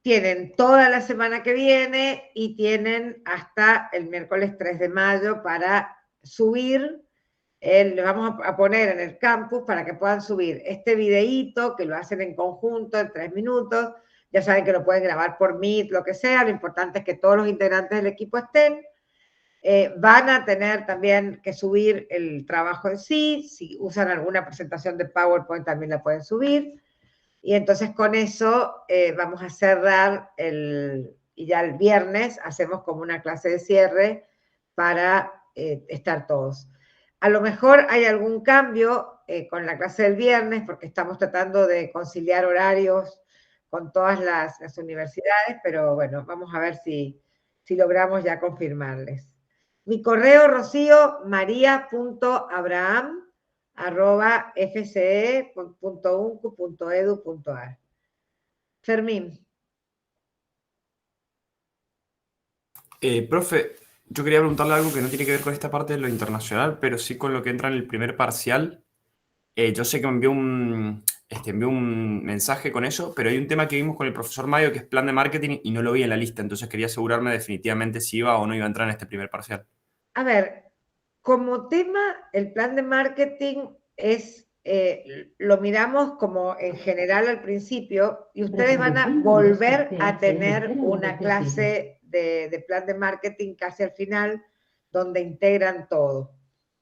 tienen toda la semana que viene y tienen hasta el miércoles 3 de mayo para subir. Le vamos a poner en el campus para que puedan subir este videíto, que lo hacen en conjunto en 3 minutos. Ya saben que lo pueden grabar por Meet, lo que sea. Lo importante es que todos los integrantes del equipo estén. Van a tener también que subir el trabajo en sí. Si usan alguna presentación de PowerPoint también la pueden subir. Y entonces con eso vamos a cerrar y ya el viernes hacemos como una clase de cierre para estar todos. A lo mejor hay algún cambio con la clase del viernes porque estamos tratando de conciliar horarios con todas las universidades, pero bueno, vamos a ver si logramos ya confirmarles. Mi correo, Rocío, maria.abraham@fce.uncu.edu.ar. Fermín. Profe, yo quería preguntarle algo que no tiene que ver con esta parte de lo internacional, pero sí con lo que entra en el primer parcial. Yo sé que envió un mensaje con eso, pero hay un tema que vimos con el profesor Mayo que es plan de marketing y no lo vi en la lista, entonces quería asegurarme definitivamente si iba o no iba a entrar en este primer parcial. A ver, como tema, el plan de marketing lo miramos como en general al principio y ustedes van a volver a tener una clase de plan de marketing casi al final donde integran todo,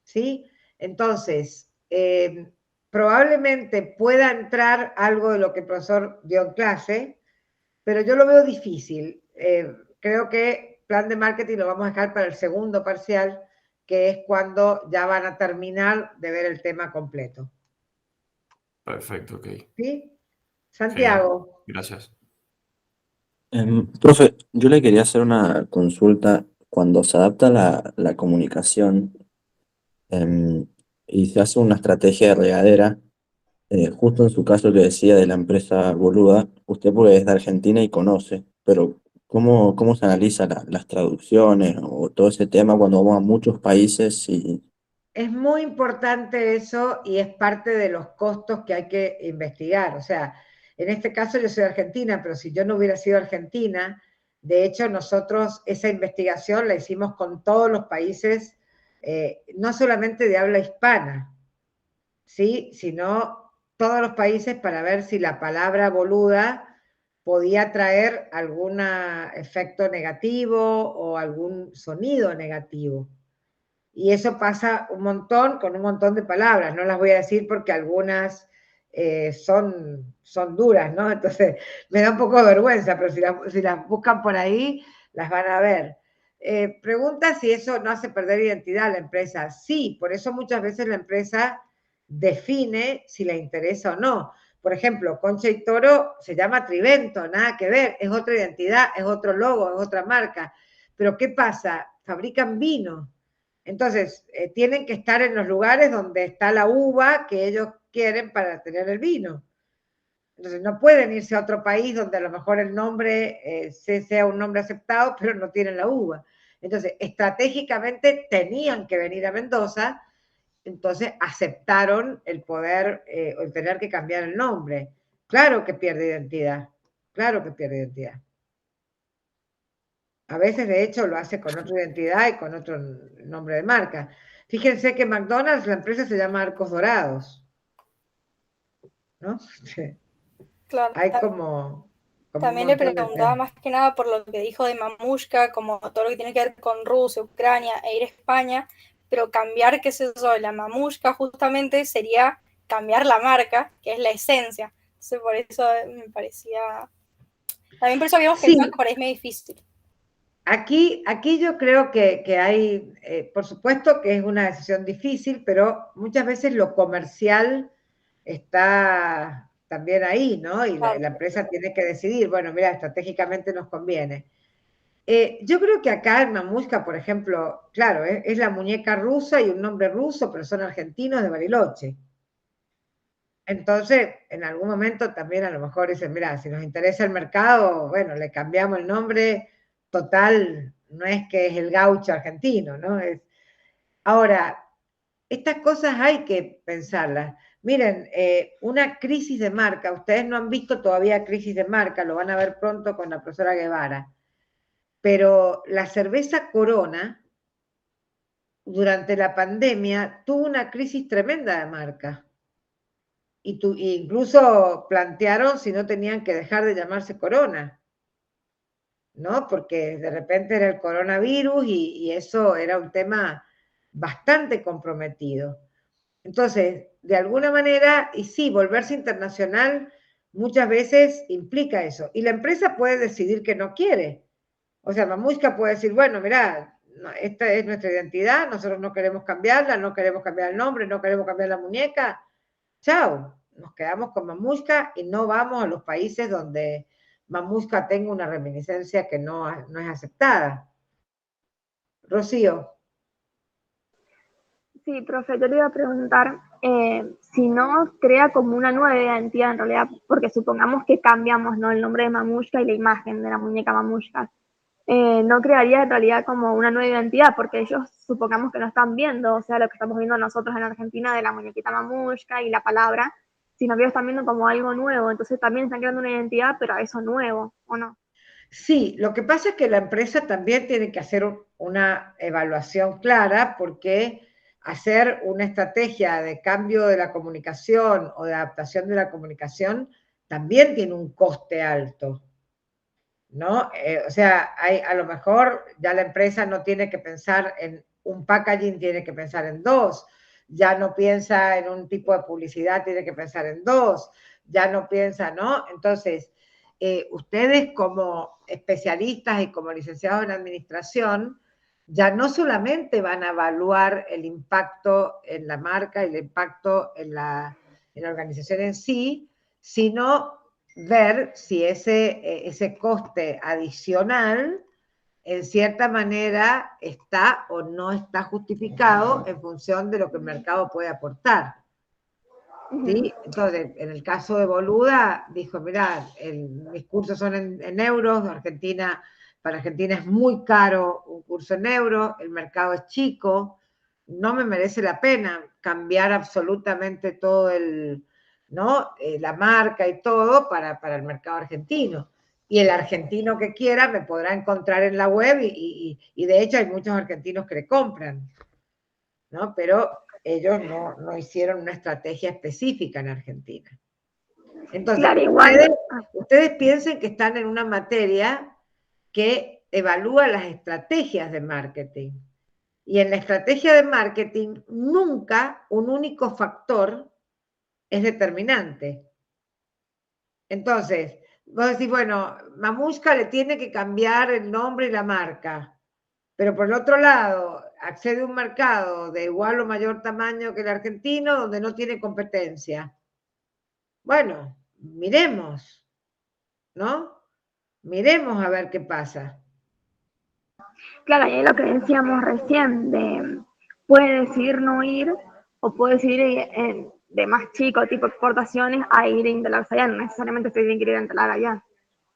¿sí? Entonces, probablemente pueda entrar algo de lo que el profesor dio en clase, pero yo lo veo difícil. Creo que plan de marketing lo vamos a dejar para el segundo parcial, que es cuando ya van a terminar de ver el tema completo. Perfecto, ok. ¿Sí? Santiago. Genial. Gracias. Profe, yo le quería hacer una consulta. Cuando se adapta la comunicación y se hace una estrategia de regadera, justo en su caso que decía de la empresa Boluda, usted porque es de Argentina y conoce, pero ¿cómo se analiza las traducciones o todo ese tema cuando vamos a muchos países y Es muy importante eso y es parte de los costos que hay que investigar. O sea, en este caso yo soy argentina, pero si yo no hubiera sido argentina, de hecho nosotros esa investigación la hicimos con todos los países, no solamente de habla hispana, ¿sí? Sino todos los países para ver si la palabra boluda podía traer algún efecto negativo o algún sonido negativo. Y eso pasa un montón con un montón de palabras. No las voy a decir porque algunas son duras, ¿no? Entonces me da un poco de vergüenza, pero si las buscan por ahí, las van a ver. Pregunta si eso no hace perder identidad a la empresa. Sí, por eso muchas veces la empresa define si le interesa o no. Por ejemplo, Concha y Toro se llama Trivento, nada que ver, es otra identidad, es otro logo, es otra marca. Pero ¿qué pasa? Fabrican vino. Entonces, tienen que estar en los lugares donde está la uva que ellos quieren para tener el vino. Entonces, no pueden irse a otro país donde a lo mejor el nombre sea un nombre aceptado, pero no tienen la uva. Entonces, estratégicamente tenían que venir a Mendoza. entonces aceptaron el poder, el tener que cambiar el nombre. Claro que pierde identidad, claro que pierde identidad. A veces, de hecho, lo hace con otra identidad y con otro nombre de marca. Fíjense que McDonald's, la empresa se llama Arcos Dorados, ¿no? Claro. Hay como un También le montón de preguntaba temas. más que nada por lo que dijo de Mamushka, como todo lo que tiene que ver con Rusia, Ucrania e ir a España, pero cambiar, qué sé yo, la Mamushka justamente sería cambiar la marca, que es la esencia. Entonces por eso me parecía... También por eso habíamos Sí, pensado que por ahí es muy difícil. aquí yo creo que hay, por supuesto que es una decisión difícil, pero muchas veces lo comercial está también ahí, ¿no? Y Claro. la empresa tiene que decidir, bueno, mira, estratégicamente nos conviene. Yo creo que acá en Mamushka, por ejemplo, claro, es la muñeca rusa y un nombre ruso, pero son argentinos de Bariloche. Entonces, en algún momento también a lo mejor dicen, mira, si nos interesa el mercado, bueno, le cambiamos el nombre, total, no es que es el gaucho argentino, ¿no? Ahora, estas cosas hay que pensarlas. Miren, una crisis de marca, ustedes no han visto todavía crisis de marca, lo van a ver pronto con la profesora Guevara, pero la cerveza Corona, durante la pandemia, tuvo una crisis tremenda de marca. E incluso plantearon si no tenían que dejar de llamarse Corona, ¿no? Porque de repente era el coronavirus y eso era un tema bastante comprometido. Entonces, de alguna manera, y sí, volverse internacional muchas veces implica eso. Y la empresa puede decidir que no quiere. O sea, Mamushka puede decir, bueno, mirá, esta es nuestra identidad, nosotros no queremos cambiarla, no queremos cambiar el nombre, no queremos cambiar la muñeca. Chao, nos quedamos con Mamushka y no vamos a los países donde Mamushka tenga una reminiscencia que no es aceptada. Rocío. Sí, profe, yo le iba a preguntar si no crea como una nueva identidad en realidad, porque supongamos que cambiamos, ¿no?, el nombre de Mamushka y la imagen de la muñeca Mamushka. No crearía en realidad como una nueva identidad, porque ellos supongamos que no están viendo, o sea, lo que estamos viendo nosotros en Argentina de la muñequita Mamushka y la palabra, sino que ellos están viendo como algo nuevo, entonces también están creando una identidad, pero a eso nuevo, ¿o no? Sí, lo que pasa es que la empresa también tiene que hacer una evaluación clara, porque hacer una estrategia de cambio de la comunicación o de adaptación de la comunicación también tiene un coste alto, ¿no? O sea, a lo mejor ya la empresa no tiene que pensar en un packaging, tiene que pensar en dos, ya no piensa en un tipo de publicidad, tiene que pensar en dos, ya no piensa, ¿no? Entonces, ustedes como especialistas y como licenciados en administración, ya no solamente van a evaluar el impacto en la marca y el impacto en la organización en sí, sino ver si ese coste adicional en cierta manera está o no está justificado en función de lo que el mercado puede aportar. ¿Sí? Entonces, en el caso de Boluda, dijo, mirá, mis cursos son en euros, para Argentina es muy caro un curso en euros, el mercado es chico, no me merece la pena cambiar absolutamente todo ¿no? La marca y todo para el mercado argentino. Y el argentino que quiera me podrá encontrar en la web y de hecho hay muchos argentinos que le compran, ¿no? Pero ellos no hicieron una estrategia específica en Argentina. Entonces, Claro, igual. ustedes piensen que están en una materia que evalúa las estrategias de marketing. Y en la estrategia de marketing, nunca un único factor es determinante. Entonces, vos decís, bueno, Mamushka le tiene que cambiar el nombre y la marca, pero por el otro lado, accede a un mercado de igual o mayor tamaño que el argentino, donde no tiene competencia. Bueno, miremos, ¿no? Miremos a ver qué pasa. Claro, y ahí lo que decíamos recién, puede decidir no ir o puede decidir de más chico, tipo exportaciones, a ir a instalarse allá, no necesariamente se tienen que ir a instalar allá.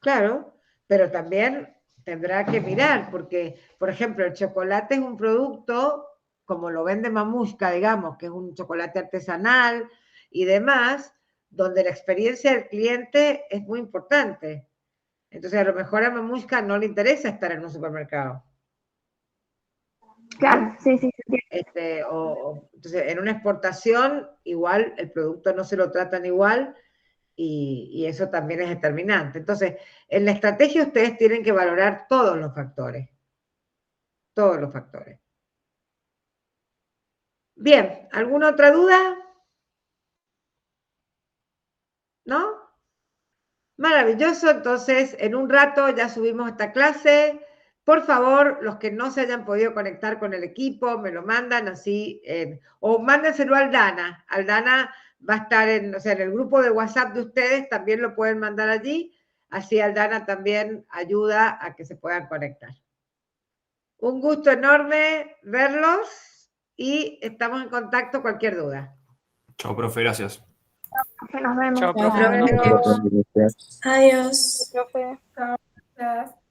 Claro, pero también tendrá que mirar, porque, por ejemplo, el chocolate es un producto como lo vende Mamushka, digamos, que es un chocolate artesanal y demás, donde la experiencia del cliente es muy importante. Entonces, a lo mejor a Mamushka no le interesa estar en un supermercado. Claro, sí, sí, sí. Entonces, en una exportación, igual el producto no se lo tratan igual y eso también es determinante. Entonces, en la estrategia ustedes tienen que valorar todos los factores. Todos los factores. Bien, ¿alguna otra duda? ¿No? Maravilloso, entonces en un rato ya subimos esta clase. Por favor, los que no se hayan podido conectar con el equipo, me lo mandan así, o mándenselo a Aldana. Aldana va a estar en el grupo de WhatsApp de ustedes, también lo pueden mandar allí, así Aldana también ayuda a que se puedan conectar. Un gusto enorme verlos y estamos en contacto cualquier duda. Chao, profe, gracias. Nos vemos. Chao, profe. Chao. Gracias. Adiós. Profe. Gracias.